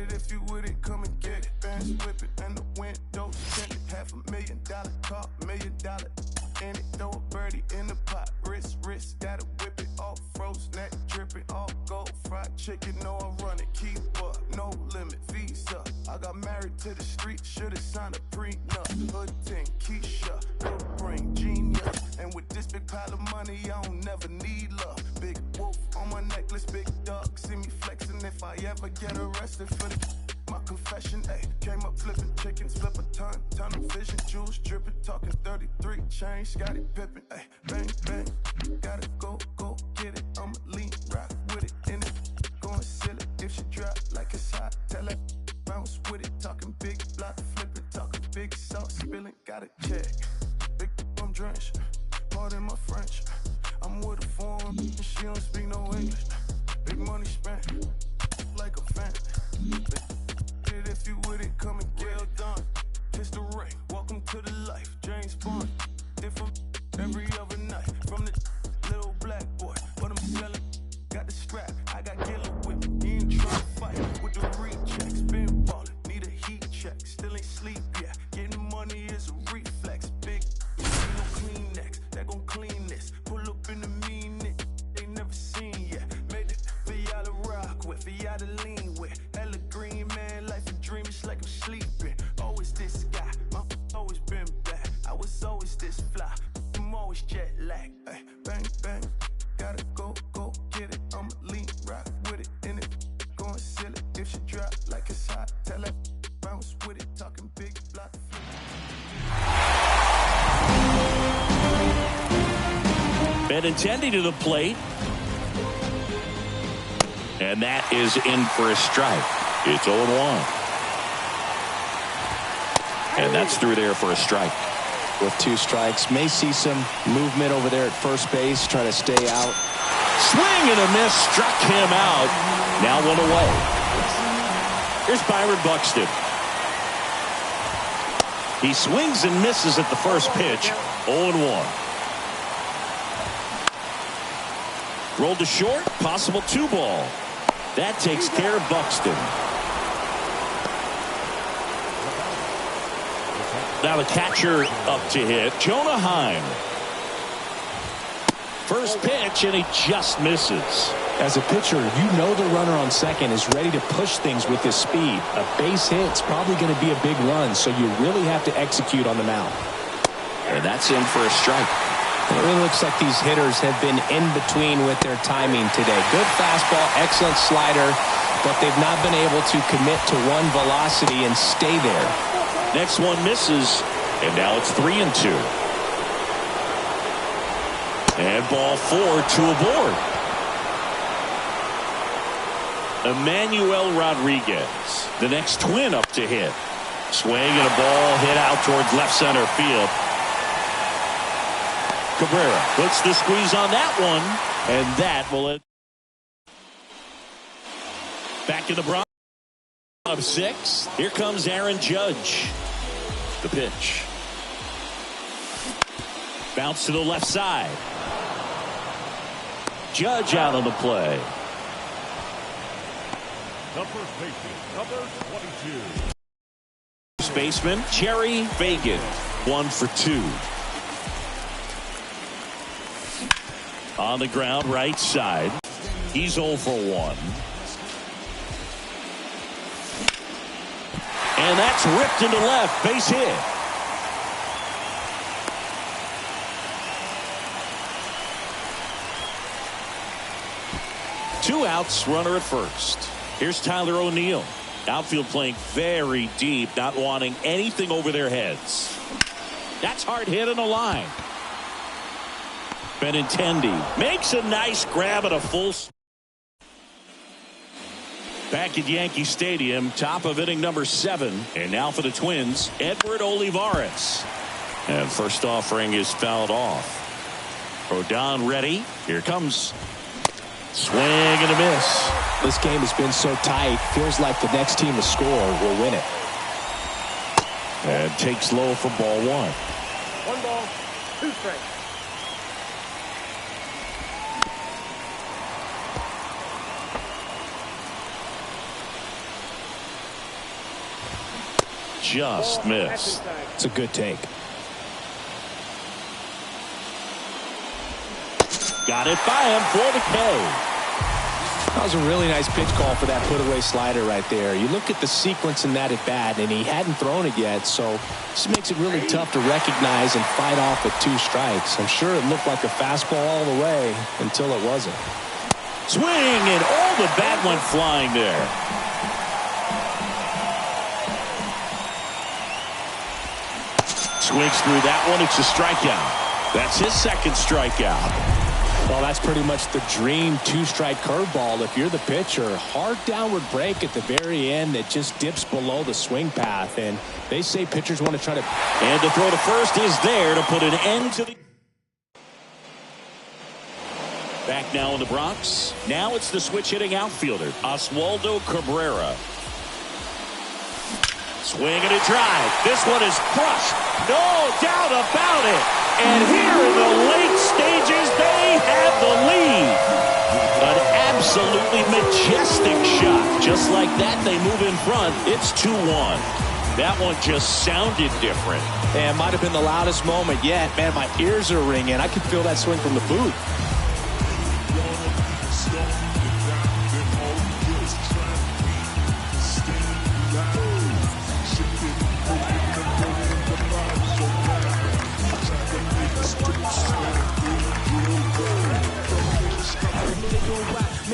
If you with it, come and get it. Bands whip it and the windows tinted. $500,000 car, $1 million in it. Throw a birdie in the pot. Wrist, gotta whip it. All froze, neck dripping. All gold, fried chicken. No, I run it. Keep up, no limit. Visa. I got married to the street. Should've signed a prenup. Hood ting, Keisha. Good brain, genius. And with this big pile of money, I don't never need love. Big wolf on my necklace, big dog. See me flexing if I ever get arrested for my confession. Ayy, came up flipping chickens, flip a ton of vision, jewels dripping, talking 33 chain, Scotty Pippen. Ayy, bang, bang, gotta go get it. I'ma lean, rock with it, in it, going silly. If she drop like it's hot, tell her bounce with it, talking big block, flipping, talking big sauce, spilling, gotta check. Big I'm drenched. Pardon my French. I'm with a foreign, and she don't speak no English. Big money spent like a fan. If you with it, come and get it done. Kiss the ring, welcome to the life. James Bond, different every other night. From the little black boy, what I'm selling, got the strap. I got killer with me. He ain't trying to fight with the rechecks. Been ballin', need a heat check. Still ain't sleep yet. Getting money is a reflex. Big, no Kleenex, that gon' clean this. Pull up in the mean it, they never seen yet. Made it for y'all to rock with, for y'all to lean with. Hella green, man, life a dream, it's like I'm sleeping. Always this guy, my always been bad. I was always this fly, I'm always jet lag. Ay, bang, bang, gotta go get it. I'ma lean, rock with it, in it, going silly. If she drop like it's hot, tell her bounce with it, talking big block.
Benintendi to the plate. And that is in for a strike. It's 0-1. And that's through there for a strike.
With 2 strikes, may see some movement over there at first base, trying to stay out.
Swing and a miss, struck him out. Now 1 away. Here's Byron Buxton. He swings and misses at the first pitch. 0-1. Rolled to short, possible 2-ball. That takes care of Buxton. Now the catcher up to hit, Jonah Heim. First pitch, and he just misses.
As a pitcher, you know the runner on second is ready to push things with his speed. A base hit's probably going to be a big run, so you really have to execute on the mound.
And that's in for a strike.
It really looks like these hitters have been in between with their timing today. Good fastball, excellent slider, but they've not been able to commit to one velocity and stay there.
Next one misses, and now it's 3-2. And ball 4, 2 aboard. Emmanuel Rodriguez, the next twin up to hit. Swing and a ball hit out towards left center field. Cabrera puts the squeeze on that one, and that will it. Back in the Bronx of 6. Here comes Aaron Judge. The pitch. Bounce to the left side. Judge out on the play.
Number 22.
Baseman Cherry Fagan, 1 for 2. On the ground, right side. He's 0 for 1. And that's ripped into left. Base hit. Two outs, runner at first. Here's Tyler O'Neill. Outfield playing very deep, not wanting anything over their heads. That's hard hit in the line. Benintendi makes a nice grab at a full. Back at Yankee Stadium, top of inning number 7. And now for the Twins, Edward Olivares. And first offering is fouled off. Rodon ready. Here comes. Swing and a miss.
This game has been so tight. Feels like the next team to score will win it.
And takes low for ball 1.
1 ball, 2 strikes.
Just missed.
It's a good take.
Got it by him for the K.
That was a really nice pitch call for that put-away slider right there. You look at the sequence in that at-bat, and he hadn't thrown it yet, so this makes it really tough to recognize and fight off with 2 strikes. I'm sure it looked like a fastball all the way until it wasn't.
Swing, and all the bat went flying there. Swings through that one. It's a strikeout. That's his second strikeout.
Well, that's pretty much the dream 2-strike curveball. If you're the pitcher, hard downward break at the very end that just dips below the swing path. And they say pitchers want to try to.
And the throw to first is there to put an end to the. Back now in the Bronx. Now it's the switch hitting outfielder, Oswaldo Cabrera. Swing and a drive. This one is crushed. No doubt about it. And here in the late stages, they have the lead. An absolutely majestic shot. Just like that, they move in front. It's 2-1. That one just sounded different.
And might have been the loudest moment yet. Man, my ears are ringing. I can feel that swing from the booth.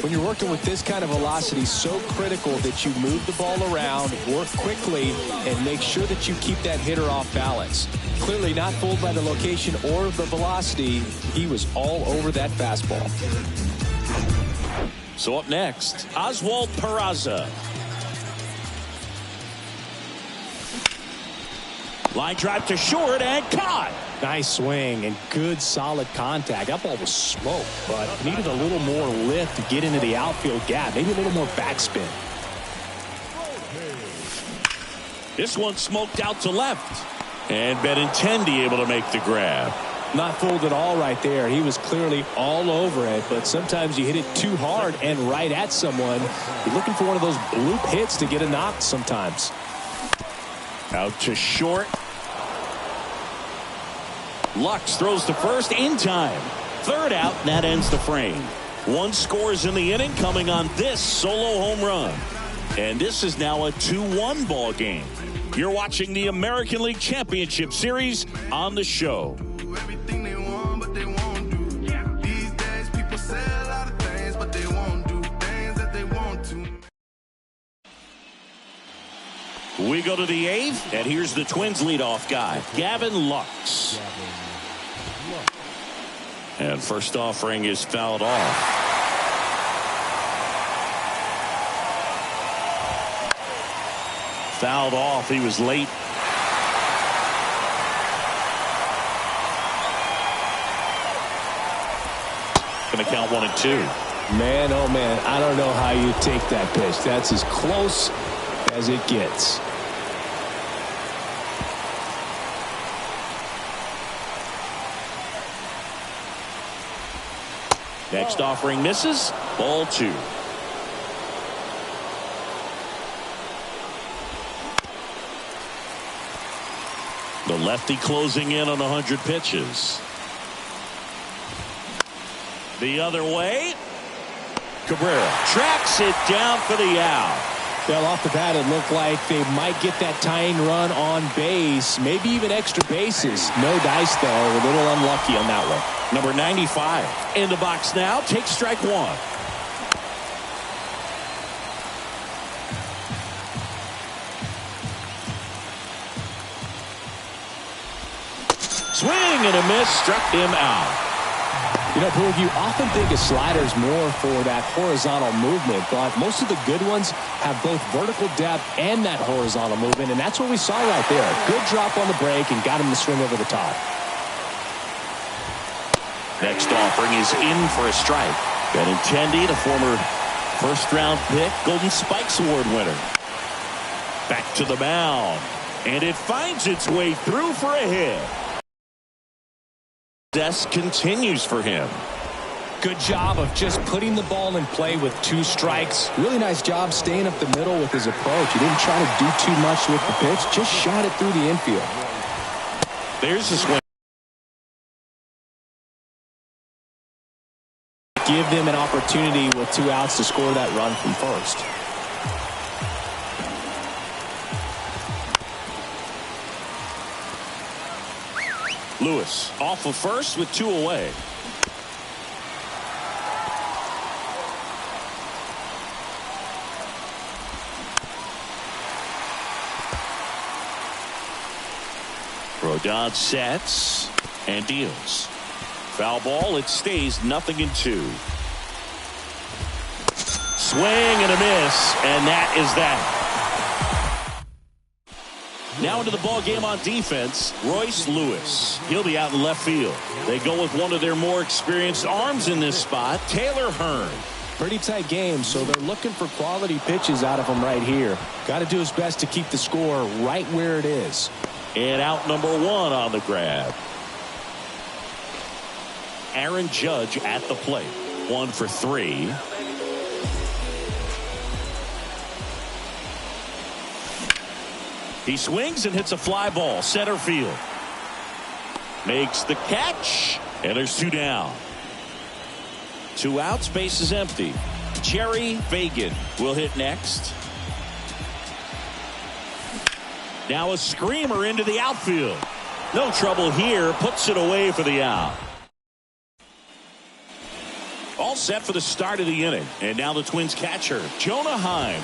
When you're working with this kind of velocity, so critical that you move the ball around, work quickly, and make sure that you keep that hitter off balance. Clearly not fooled by the location or the velocity. He was all over that fastball.
So up next, Oswald Peraza. Line drive to short and caught.
Nice swing and good solid contact. That ball was smoked, but needed a little more lift to get into the outfield gap. Maybe a little more backspin.
This one smoked out to left. And Benintendi able to make the grab.
Not fooled at all right there. He was clearly all over it, but sometimes you hit it too hard and right at someone. You're looking for one of those bloop hits to get a knock sometimes.
Out to short. Lux throws to first in time. Third out, and that ends the frame. 1 scores in the inning coming on this solo home run. And this is now a 2-1 ball game. You're watching the American League Championship Series on the show.
Everything they want, but they want
We go to the 8th, and here's the Twins leadoff guy, Gavin Lux. And first offering is fouled off. Fouled off. He was late. Going to count 1-2.
Man, oh man, I don't know how you take that pitch. That's as close as it gets.
Next offering misses. Ball 2. The lefty closing in on 100 pitches. The other way. Cabrera tracks it down for the out.
Well, off the bat, it looked like they might get that tying run on base, maybe even extra bases. No dice, though. A little unlucky on that one.
Number 95 in the box now. Takes strike 1. Swing and a miss. Struck him out.
You know, Boog, you often think of sliders more for that horizontal movement, but most of the good ones have both vertical depth and that horizontal movement, and that's what we saw right there. Good drop on the break and got him to swing over the top.
Next offering is in for a strike. Benintendi, the former first-round pick, Golden Spikes Award winner. Back to the mound, and it finds its way through for a hit. Success continues for him.
Good job of just putting the ball in play with 2 strikes. Really nice job staying up the middle with his approach. He didn't try to do too much with the pitch, just shot it through the infield.
There's the swing.
Give them an opportunity with 2 outs to score that run from first.
Lewis off of first with 2 away. Rodon sets and deals. Foul ball. It stays 0-2. Swing and a miss, and that is that. Now into the ball game on defense, Royce Lewis. He'll be out in left field. They go with one of their more experienced arms in this spot, Taylor Hearn.
Pretty tight game, so they're looking for quality pitches out of him right here. Got to do his best to keep the score right where it is.
And out number 1 on the grab. Aaron Judge at the plate. 1 for 3. He swings and hits a fly ball center field. Makes the catch, and there's 2 down. 2 outs, base is empty. Jerry Fagan will hit next. Now a screamer into the outfield. No trouble here, puts it away for the out. All set for the start of the inning. And now the Twins catcher, Jonah Heim.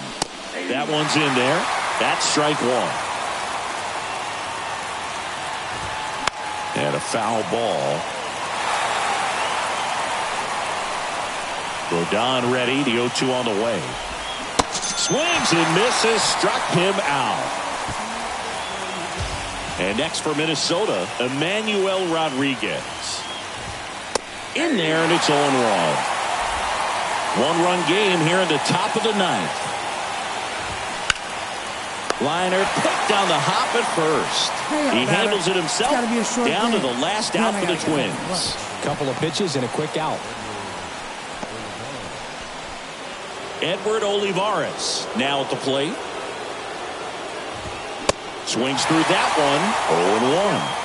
That one's in there. That's strike 1. And a foul ball. Rodon ready. The 0-2 on the way. Swings and misses. Struck him out. And next for Minnesota, Emmanuel Rodriguez. In there, and it's 0-1. 1-run game here in the top of the 9th. Liner picked down the hop at first. He handles it himself down to the last out for the Twins.
Couple of pitches and a quick out.
Edward Olivares now at the plate. Swings through that one. 0-1.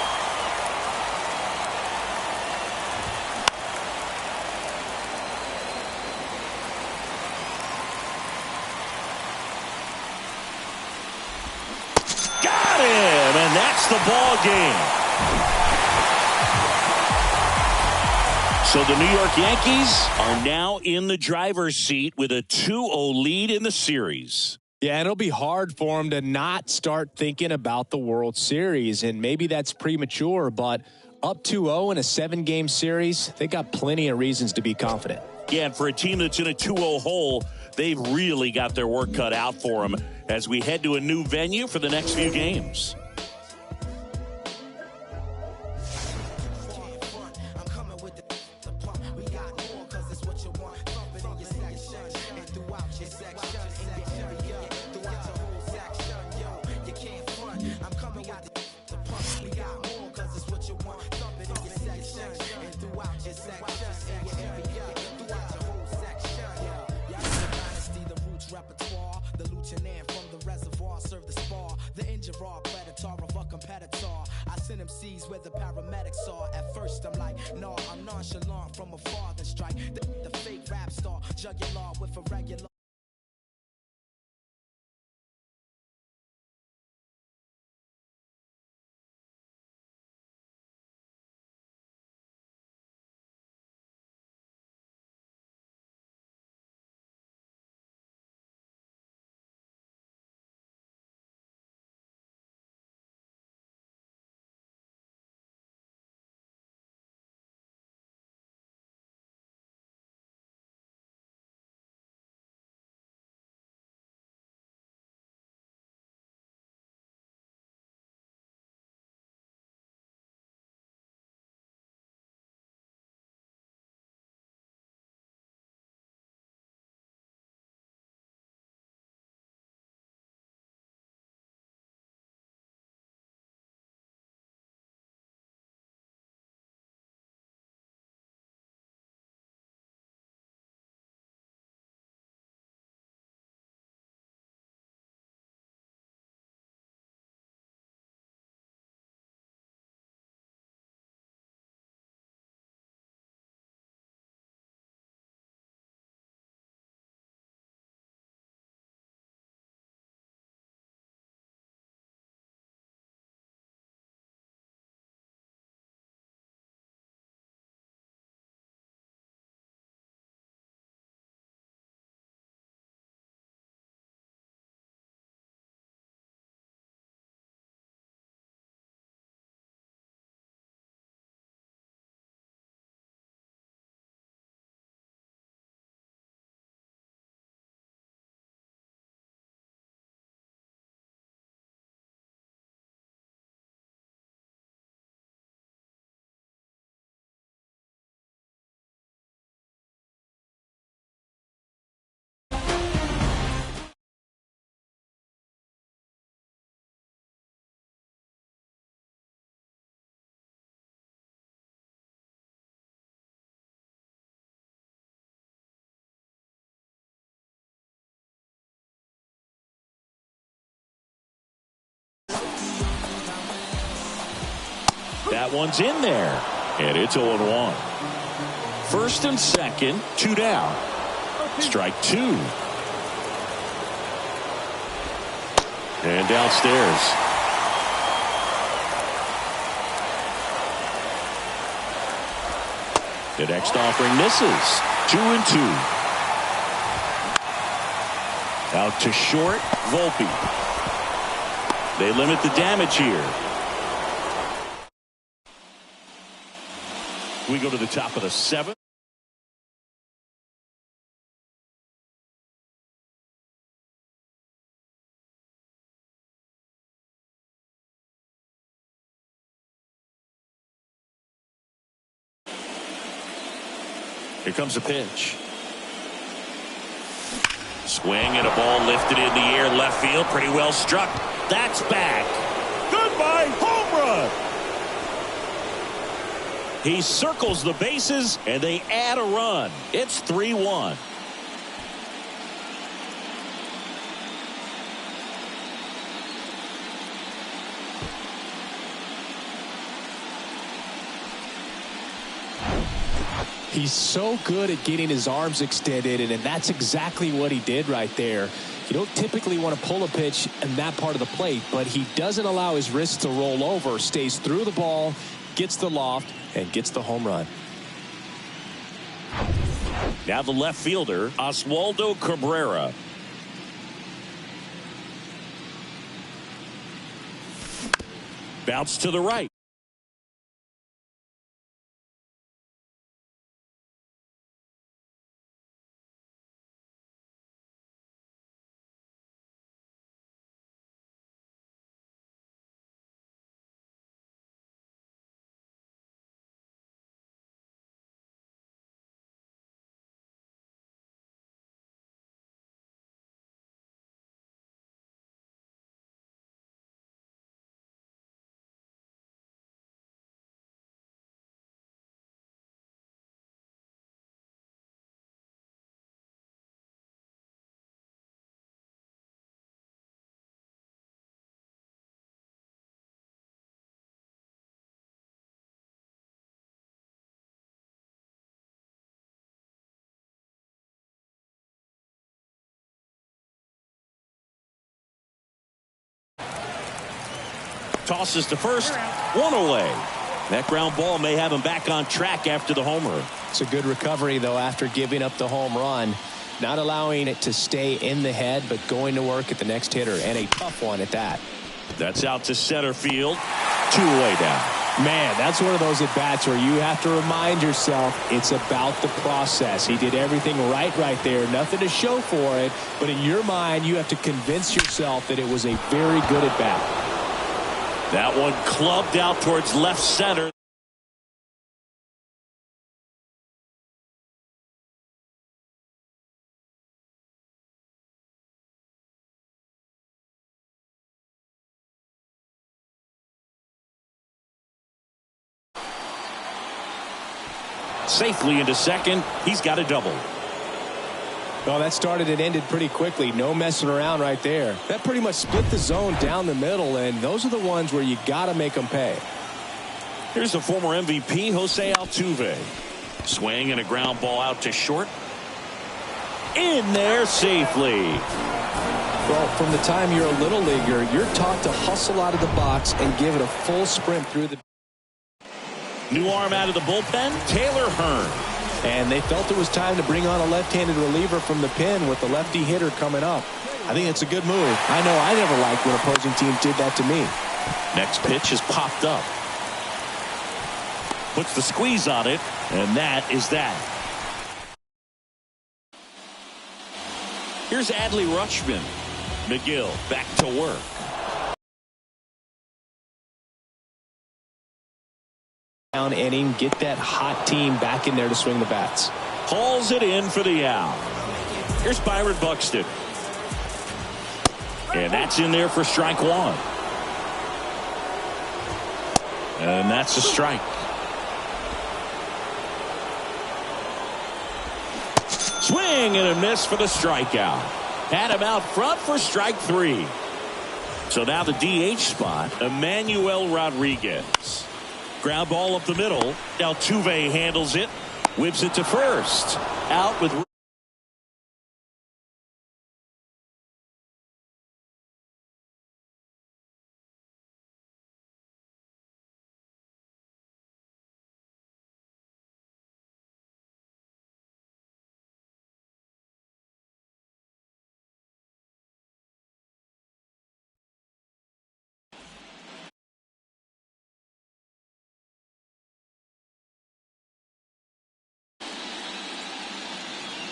The ball game. So the New York Yankees are now in the driver's seat with a 2-0 lead in the series.
Yeah, and it'll be hard for him to not start thinking about the World Series, and maybe that's premature, but up 2-0 in a 7-game series, they got plenty of reasons to be confident.
Yeah, and for a team that's in a 2-0 hole, they've really got their work cut out for them as we head to a new venue for the next few games.
Where the paramedics are. At first I'm like, no, I'm nonchalant from afar. Then strike the fake rap star, jugular with a regular.
That one's in there, and it's 0-1. First and second, 2 down. Strike 2. And downstairs. The next offering misses. 2-2. Out to short, Volpe. They limit the damage here. We go to the top of the 7th. Here comes a pitch. Swing and a ball lifted in the air, left field, pretty well struck. That's back. Goodbye, home run. He circles the bases, and they add a run. It's 3-1.
He's so good at getting his arms extended, and that's exactly what he did right there. You don't typically want to pull a pitch in that part of the plate, but he doesn't allow his wrist to roll over, stays through the ball, gets the loft, and gets the home run.
Now the left fielder, Oswaldo Cabrera. Bounce to the right. Tosses to first, one away. That ground ball may have him back on track after the homer.
It's a good recovery, though, after giving up the home run. Not allowing it to stay in the head, but going to work at the next hitter, and a tough one at that.
That's out to center field. 2 away down.
Man, that's one of those at-bats where you have to remind yourself it's about the process. He did everything right there. Nothing to show for it, but in your mind, you have to convince yourself that it was a very good at-bat.
That one clubbed out towards left center. Safely into second. He's got a double.
Well, that started and ended pretty quickly. No messing around right there. That pretty much split the zone down the middle, and those are the ones where you got to make them pay.
Here's the former MVP, Jose Altuve. Swing and a ground ball out to short. In there safely.
Well, from the time you're a little leaguer, you're taught to hustle out of the box and give it a full sprint through the...
New arm out of the bullpen, Taylor Hearn.
And they felt it was time to bring on a left-handed reliever from the pen with the lefty hitter coming up. I think it's a good move. I know I never liked when opposing teams did that to me.
Next pitch is popped up. Puts the squeeze on it, and that is that. Here's Adley Rutschman. McGill back to work.
Down inning, get that hot team back in there to swing the bats.
Hauls it in for the out. Here's Byron Buxton. And that's in there for strike one. And that's a strike. Swing and a miss for the strikeout. Had him out front for strike 3. So now the DH spot, Emmanuel Rodriguez. Ground ball up the middle. Altuve handles it. Whips it to first. Out with...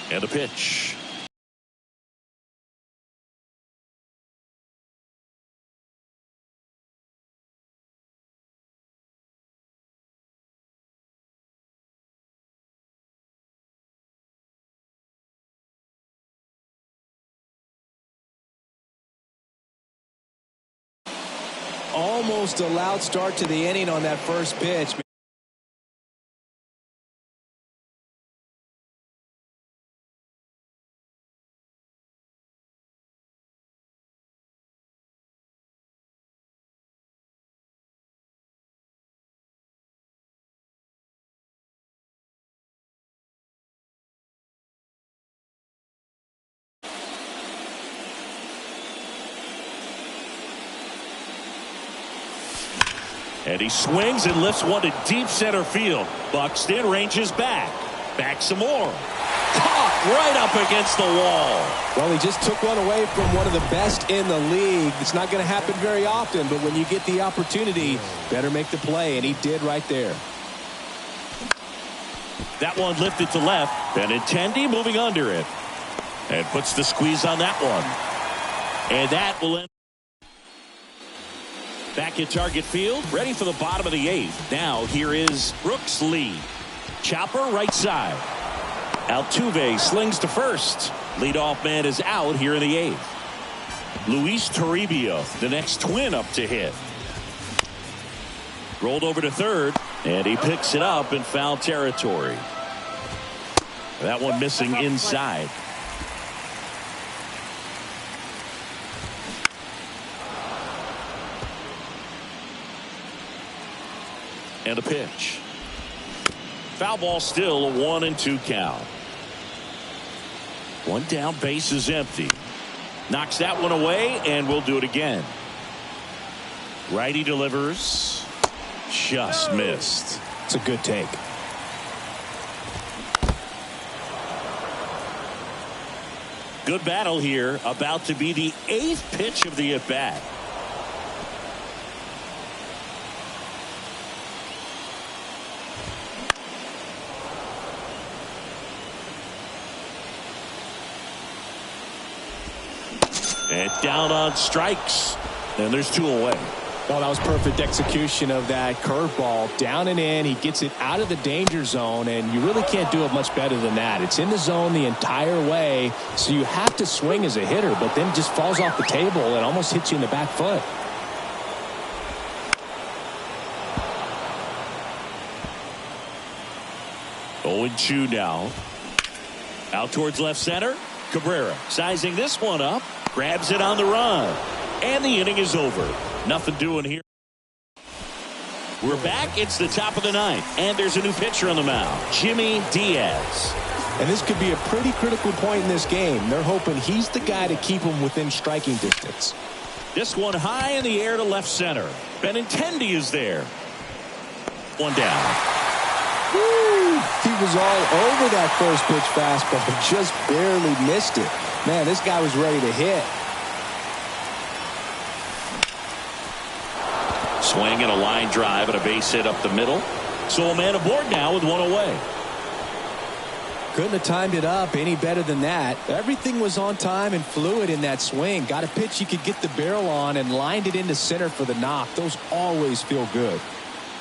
And a pitch.
Almost a loud start to the inning on that first pitch.
And he swings and lifts one to deep center field. Buxton ranges back. Back some more. caught right up against the wall.
Well, he just took one away from one of the best in the league. It's not going to happen very often, but when you get the opportunity, better make the play, and he did right there.
That one lifted to left. Benintendi moving under it. And puts the squeeze on that one. And that will end. Back at Target Field, ready for the bottom of the 8th. Now here is Brooks Lee. Chopper right side. Altuve slings to first. Leadoff man is out here in the 8th. Luis Toribio, the next twin up to hit. Rolled over to third, and he picks it up in foul territory. That one missing inside. And a pitch. Foul ball, still a 1-2 count. One down, base is empty. Knocks that one away, and we'll do it again. Righty delivers. Just missed.
It's a good take.
Good battle here. About to be the 8th pitch of the at-bat. And down on strikes. And there's 2 away.
Well, that was perfect execution of that curveball. Down and in. He gets it out of the danger zone, and you really can't do it much better than that. It's in the zone the entire way, so you have to swing as a hitter, but then just falls off the table and almost hits you in the back foot.
Oh, 0-2 now. Out towards left center. Cabrera sizing this one up. Grabs it on the run. And the inning is over. Nothing doing here. We're back. It's the top of the 9th. And there's a new pitcher on the mound. Jimmy Diaz.
And this could be a pretty critical point in this game. They're hoping he's the guy to keep them within striking distance.
This one high in the air to left center. Benintendi is there. One down.
Woo! He was all over that first pitch fastball, just barely missed it. Man, this guy was ready to hit.
Swing and a line drive and a base hit up the middle. So a man aboard now with one away.
Couldn't have timed it up any better than that. Everything was on time and fluid in that swing. Got a pitch you could get the barrel on and lined it into center for the knock. Those always feel good.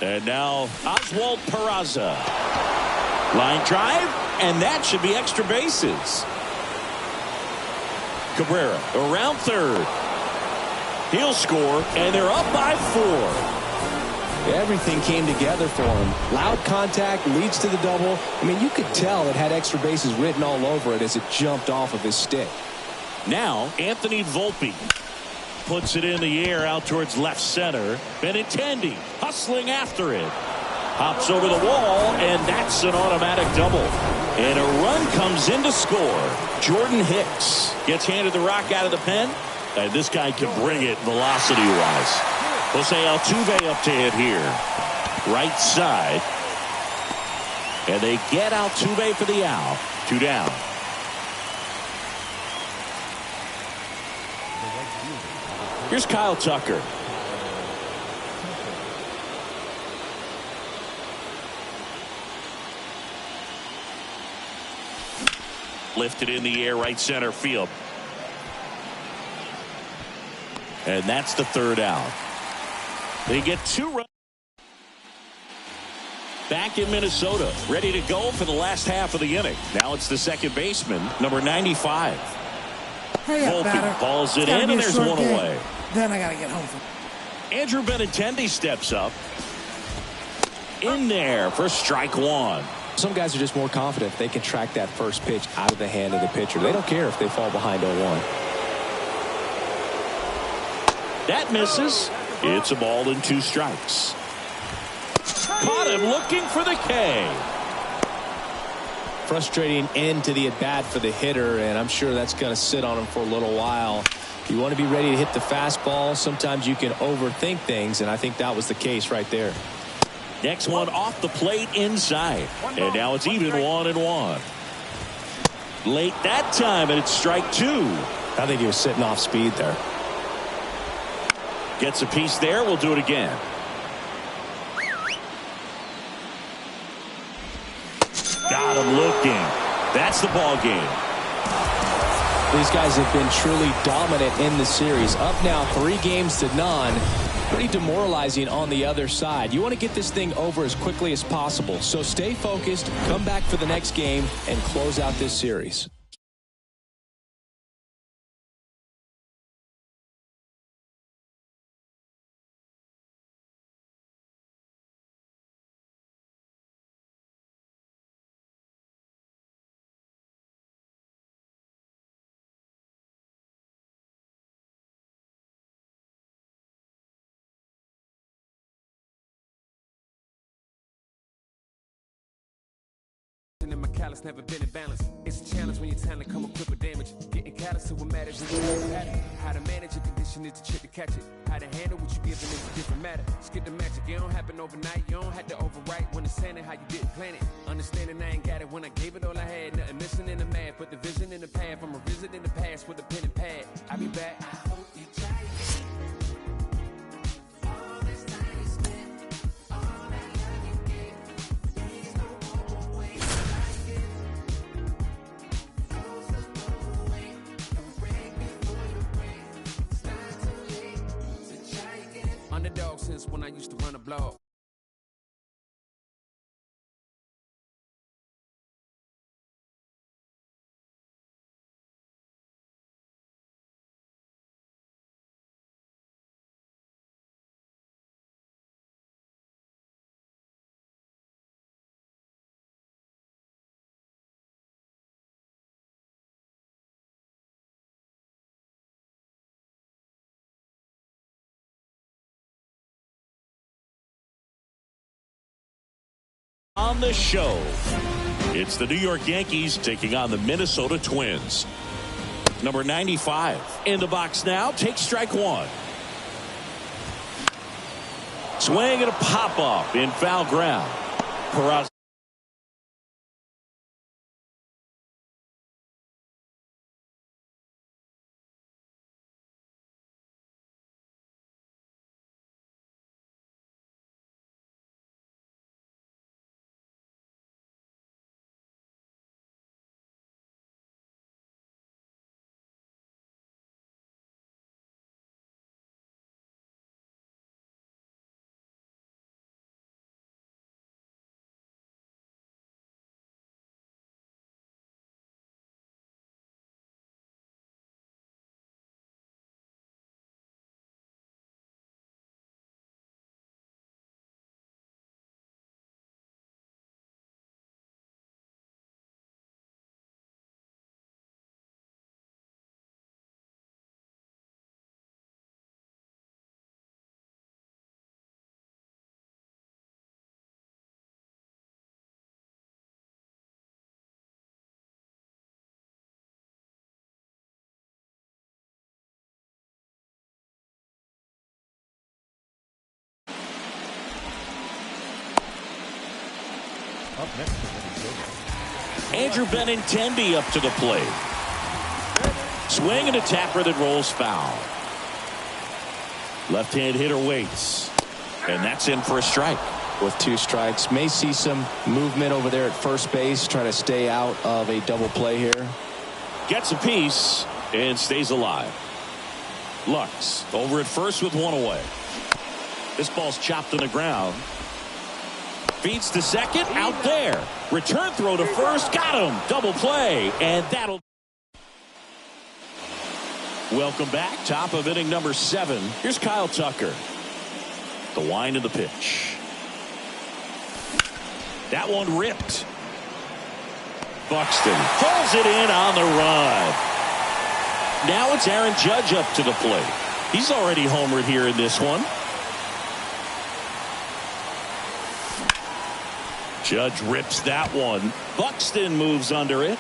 And now Oswald Peraza. Line drive, and that should be extra bases. Cabrera around third. He'll score, and they're up by 4.
Everything came together for him. Loud contact leads to the double. I mean, you could tell it had extra bases written all over it as it jumped off of his stick.
Now Anthony Volpe puts it in the air out towards left center. Benintendi hustling after it. Hops over the wall, and that's an automatic double. And a run comes in to score. Jordan Hicks gets handed the rock out of the pen. And this guy can bring it velocity-wise. Jose Altuve up to hit here. Right side. And they get Altuve for the out. 2 down. Here's Kyle Tucker. Lifted in the air, right center field. And that's the 3rd out. They get 2 runs. Back in Minnesota, ready to go for the last half of the inning. Now it's the second baseman, number 95. Volpe balls it in, and there's one away.
Then I got to get home from.
Andrew Benintendi steps up. In there for strike 1.
Some guys are just more confident if they can track that first pitch out of the hand of the pitcher. They don't care if they fall behind 0-1.
That misses. It's a ball and 2 strikes. Caught him looking for the K.
Frustrating end to the at-bat for the hitter, and I'm sure that's going to sit on him for a little while. You want to be ready to hit the fastball. Sometimes you can overthink things, and I think that was the case right there.
Next one off the plate inside. And now it's even 1-1. late that time, and it's strike two.
I think he was sitting off speed there.
Gets a piece there. We'll do it again. Got him looking. That's the ball game.
These guys have been truly dominant in the series. Up now 3-0. Pretty demoralizing on the other side. You want to get this thing over as quickly as possible. So stay focused, come back for the next game, and close out this series.
And my callus never been in balance. It's a challenge when your talent come equipped with damage. Getting callous to what matters is the pattern. How to manage a condition is the trick to catch it. How to handle what you give is a different matter. Skip the magic, it don't happen overnight. You don't have to overwrite when it's standing how you didn't plan it. Understanding I ain't got it when I gave it all I had. Nothing missing in the math, but the vision in the path. I'm revisiting the past with a pen and pad. I'll be back. I hope you try it. Underdog since when I used to run a blog.
On the show, it's the New York Yankees taking on the Minnesota Twins. Number 95 in the box now. Takes strike one. Swing and a pop-up in foul ground. Peraza.
Up next for Minnesota,
Andrew Benintendi up to the plate. Swing and a tapper that rolls foul. Left-hand hitter waits. And that's in for a strike.
With 2 strikes. May see some movement over there at first base. Try to stay out of a double play here.
Gets a piece and stays alive. Lux over at first with 1 away. This ball's chopped on the ground. Feeds to second, out there. Return throw to first, got him. Double play, and that'll. Welcome back. Top of inning number 7. Here's Kyle Tucker. The wind of the pitch. That one ripped. Buxton pulls it in on the run. Now it's Aaron Judge up to the plate. He's already homered here in this one. Judge rips that one. Buxton moves under it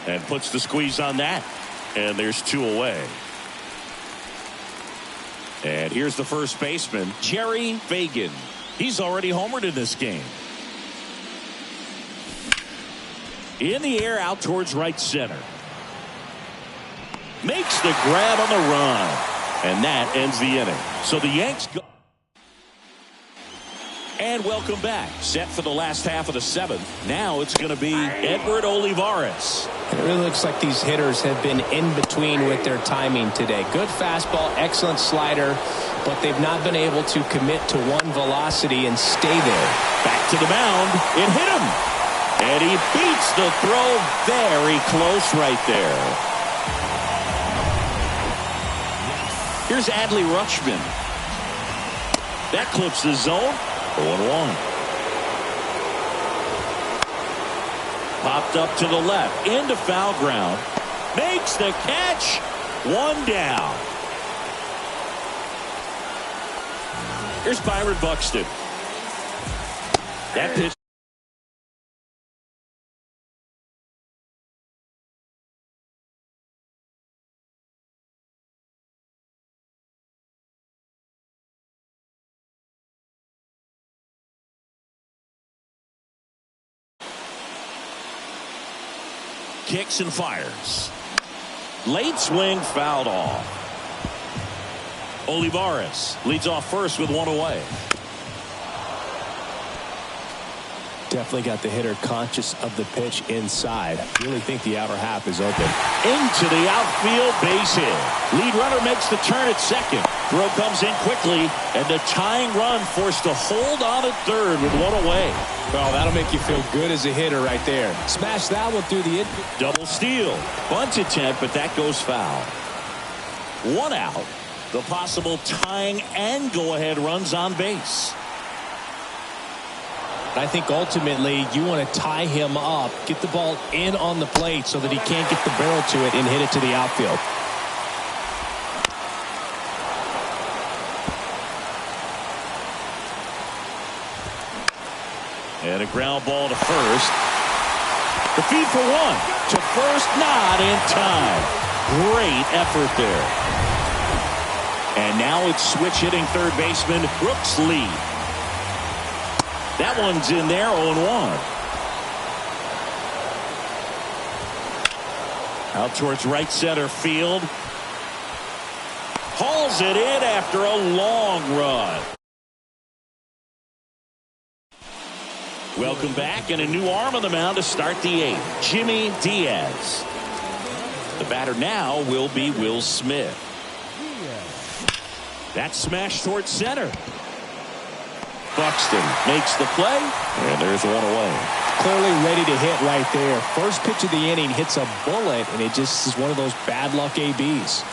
and puts the squeeze on that. And there's 2 away. And here's the first baseman, Jerry Fagan. He's already homered in this game. In the air out towards right center. Makes the grab on the run. And that ends the inning. So the Yanks go. And welcome back. Set for the last half of the seventh. Now it's going to be Edward Olivares.
It really looks like these hitters have been in between with their timing today. Good fastball, excellent slider, but they've not been able to commit to one velocity and stay there.
Back to the mound. It hit him. And he beats the throw very close right there. Here's Adley Rutschman. That clips the zone. 0-1. Popped up to the left. Into foul ground. Makes the catch. One down. Here's Byron Buxton. That pitch. Kicks and fires. Late swing, fouled off. Olivares leads off first with one away.
Definitely got the hitter conscious of the pitch inside. Really think the outer half is open.
Into the outfield, base hit. Lead runner makes the turn at second. Throw comes in quickly, and the tying run forced to hold on at third with one away.
Well, that'll make you feel good as a hitter right there. Smash that one through the infield.
Double steal. Bunt attempt, but that goes foul. One out. The possible tying and go-ahead runs on base.
I think ultimately you want to tie him up, get the ball in on the plate so that he can't get the barrel to it and hit it to the outfield.
And a ground ball to first. The feed for one. To first, not in time. Great effort there. And now it's switch hitting third baseman Brooks Lee. That one's in there, 0-1. Out towards right center field. Hauls it in after a long run. Welcome back, and a new arm on the mound to start the eighth. Jimmy Diaz. The batter now will be Will Smith. That smash towards center. Buxton makes the play, and there's one away.
Clearly ready to hit right there. First pitch of the inning hits a bullet, and it just is one of those bad luck ABs.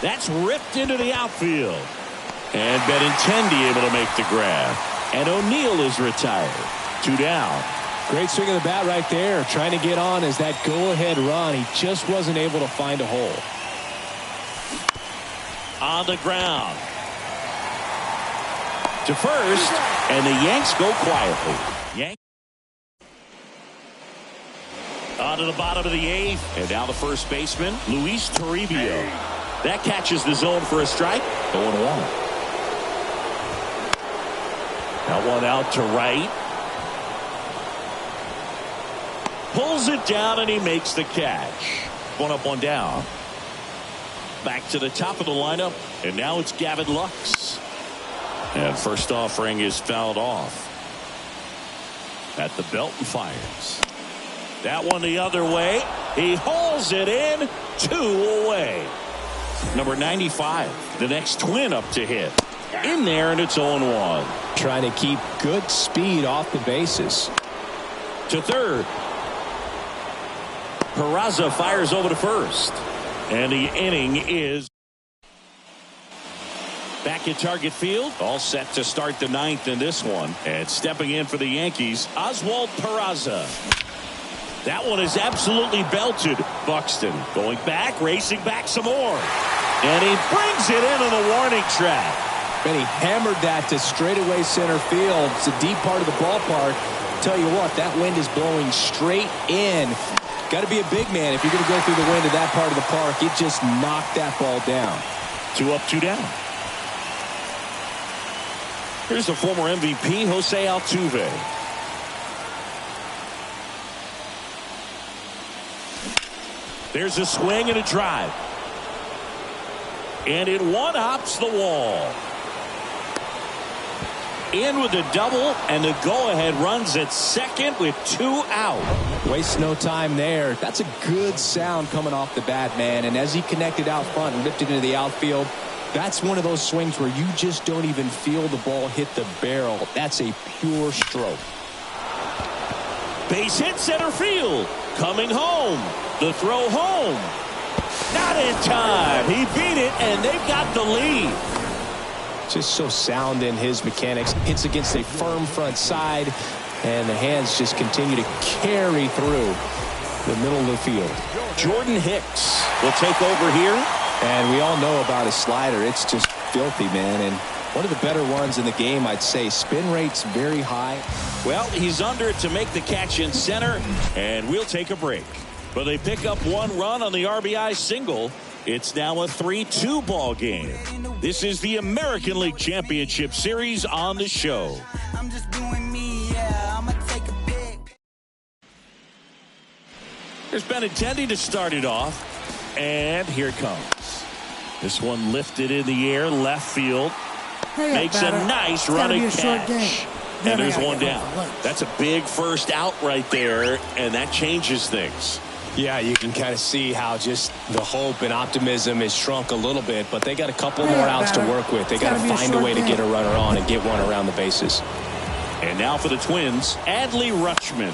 That's ripped into the outfield. And Benintendi able to make the grab. And O'Neill is retired. 2 down.
Great swing of the bat right there. Trying to get on as that go-ahead run. He just wasn't able to find a hole.
On the ground. To first, and the Yanks go quietly. Yanks on to the bottom of the eighth, and now the first baseman, Luis Toribio. That catches the zone for a strike. 0-1. Now one out to right. Pulls it down, and he makes the catch. One up, one down. Back to the top of the lineup, and now it's Gavin Lux. And first offering is fouled off. At the belt and fires. That one the other way. He hauls it in. 2 away. Number 95, the next twin up to hit. In there, and it's 0-1.
Trying to keep good speed off the bases.
To third. Peraza fires over to first. And the inning is back at Target Field. All set to start the ninth in this one. And stepping in for the Yankees, Oswald Peraza. That one is absolutely belted. Buxton going back, racing back some more. And he brings it into the warning track.
And he hammered that to straightaway center field. It's a deep part of the ballpark. Tell you what, that wind is blowing straight in. Got to be a big man if you're going to go through the wind of that part of the park. It just knocked that ball down.
2 up, 2 down. Here's the former MVP, Jose Altuve. There's a swing and a drive. And it one-hops the wall. In with a double, and the go-ahead runs at second with 2 out.
Waste no time there. That's a good sound coming off the bat, man. And as he connected out front and ripped it into the outfield, that's one of those swings where you just don't even feel the ball hit the barrel. That's a pure stroke.
Base hit center field. Coming home. The throw home. Not in time. He beat it, and they've got the lead.
Just so sound in his mechanics. Hits against a firm front side, and the hands just continue to carry through the middle of the field.
Jordan Hicks will take over here.
And we all know about his slider. It's just filthy, man. And one of the better ones in the game, I'd say. Spin rate's very high.
Well, he's under it to make the catch in center, and we'll take a break. But they pick up 1 run on the RBI single. It's now a 3-2 ball game. This is the American League Championship Series on the show.
I'm just doing me, yeah. I'ma take a pic.
There's Benintendi to start it off. And here it comes. This one lifted in the air, left field. Makes a nice running catch. And there's one down. That's a big first out right there, and that changes things.
Yeah, you can kind of see how just the hope and optimism is shrunk a little bit, but they got a couple more outs to work with. They got to find a way to get a runner on and get one around the bases.
And now for the Twins, Adley Rutschman.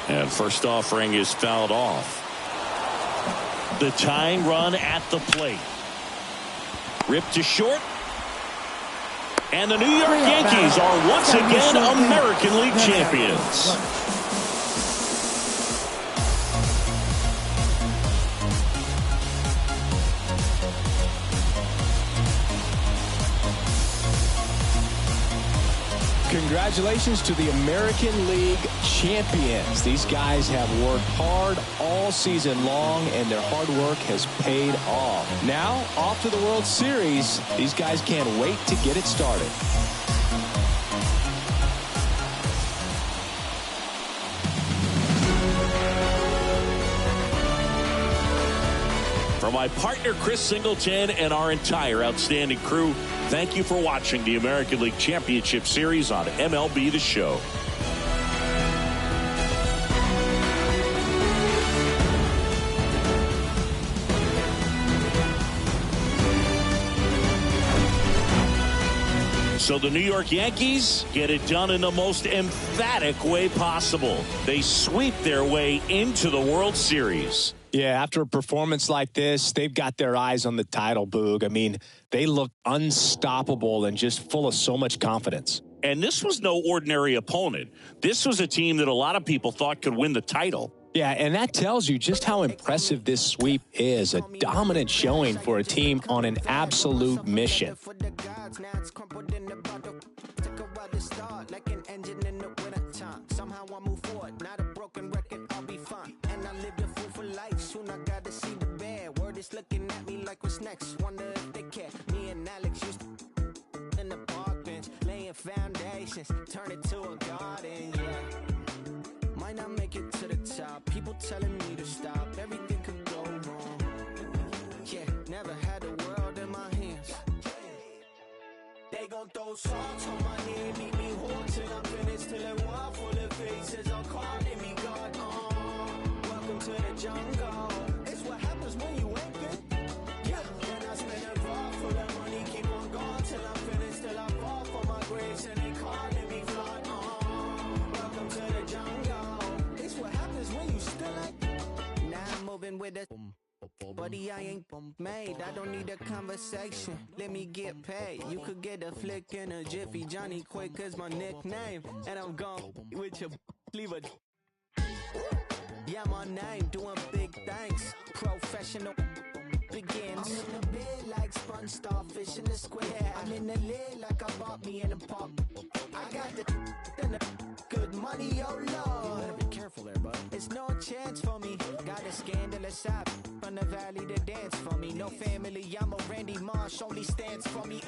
And first offering is fouled off. The tying run at the plate. Ripped to short. And the New York Yankees are once again American League champions.
Congratulations to the American League champions. These guys have worked hard all season long, and their hard work has paid off. Now, off to the World Series. These guys can't wait to get it started.
For my partner Chris Singleton and our entire outstanding crew, thank you for watching the American League Championship Series on MLB The Show. So the New York Yankees get it done in the most emphatic way possible. They sweep their way into the World Series.
Yeah, after a performance like this, they've got their eyes on the title, Boog. I mean, they look unstoppable and just full of so much confidence.
And this was no ordinary opponent. This was a team that a lot of people thought could win the title.
Yeah, and that tells you just how impressive this sweep is. A dominant showing for a team on an absolute mission.
Somehow I move forward, not a broken record, I'll be fine. And I live the fool for life, soon I gotta see the bad. Word is looking at me like what's next, wonder if they care. Me and Alex used to in the park bench, laying foundations, turn it to a garden, yeah. Might not make it to the top, people telling me to stop, everything could go wrong. Yeah, never had the world in my hands. They gon' throw salt on my head, make me hold till I'm finished, till it walk full of faces, I'm calling me God. Welcome to the jungle. It's what happens when you ain't good. Yeah, and I spend a bar full of money, keep on going till I'm finished, till I fall for my grace, and they calling me God. Welcome to the jungle. It's what happens when you still ain't. Now I'm moving with a buddy, I ain't made. I don't need a conversation. Let me get paid. You could get a flick in a jiffy. Johnny Quick is my nickname. And I'm gone with your leave a. Yeah, my name doing big things. Professional begins. I'm in the bed like sponge starfish in the square. I'm in the lid like I bought me in a pop. I got the good money, oh Lord. You better be careful there, bud. It's no chance for me. Got a scandalous side from the valley to dance for me. No family, I'm a Randy Marsh, only stands for me.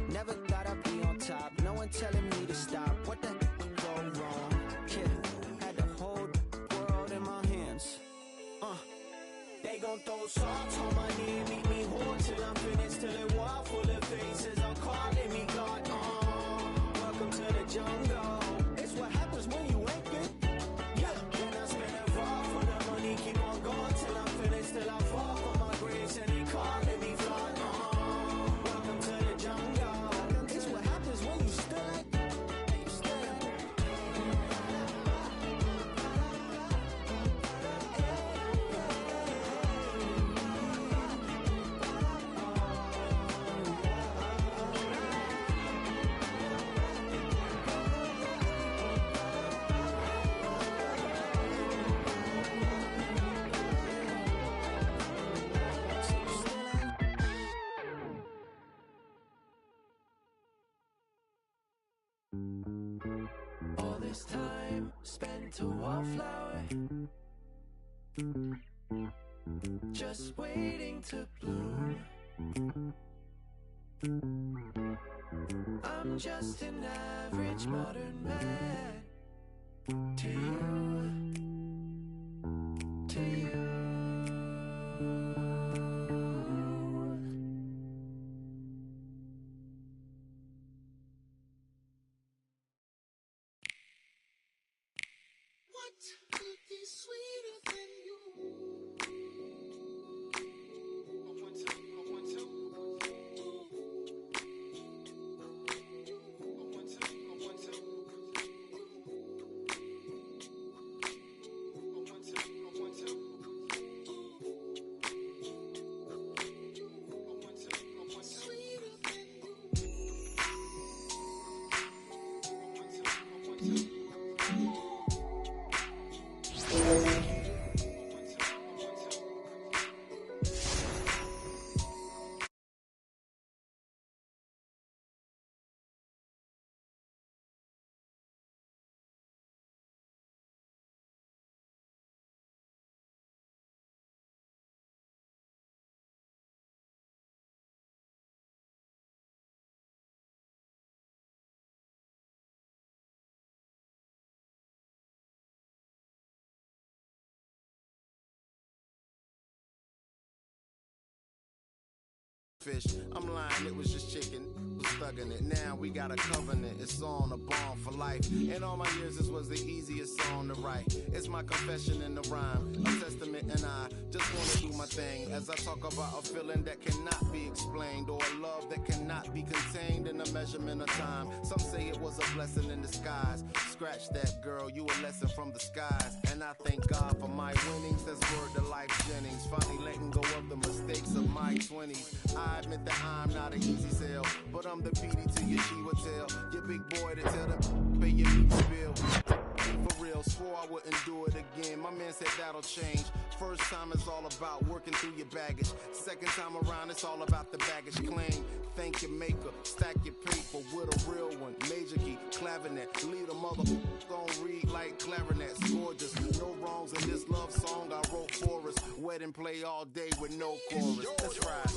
Never thought I'd be on top. No one telling me to stop. What the go wrong? Kid, had the whole world in my hands. All this time spent to wallflower, just waiting to bloom. I'm just an average modern man to you, to you.
What could be sweeter than you?
Fish, I'm lying, it was just chicken. Was thugging it. Now we got a covenant. It's on a bond for life. In all my years, this was the easiest song to write. It's my confession in the rhyme, a testament, and I just wanna do my thing as I talk about a feeling that cannot be explained, or a love that cannot be contained in a measurement of time. Some say it was a blessing in disguise. Scratch that, girl, you a lesson from the skies. And I thank God for my winnings. That's word to Life Jennings. Finally letting go of the mistakes of my 20s. I admit that I'm not an easy sell, but I'm the PD to your she would tell. Your big boy to tell them pay your meat bill. For real, swore I wouldn't do it again. My man said that'll change. First time is all about working through your baggage. Second time around, it's all about the baggage claim. Thank your maker, stack your paper with a real one. Major key, clavinet, lead a mother gon' read like clarinets. Gorgeous, no wrongs in this love song I wrote for us. Wedding play all day with no chorus. That's right.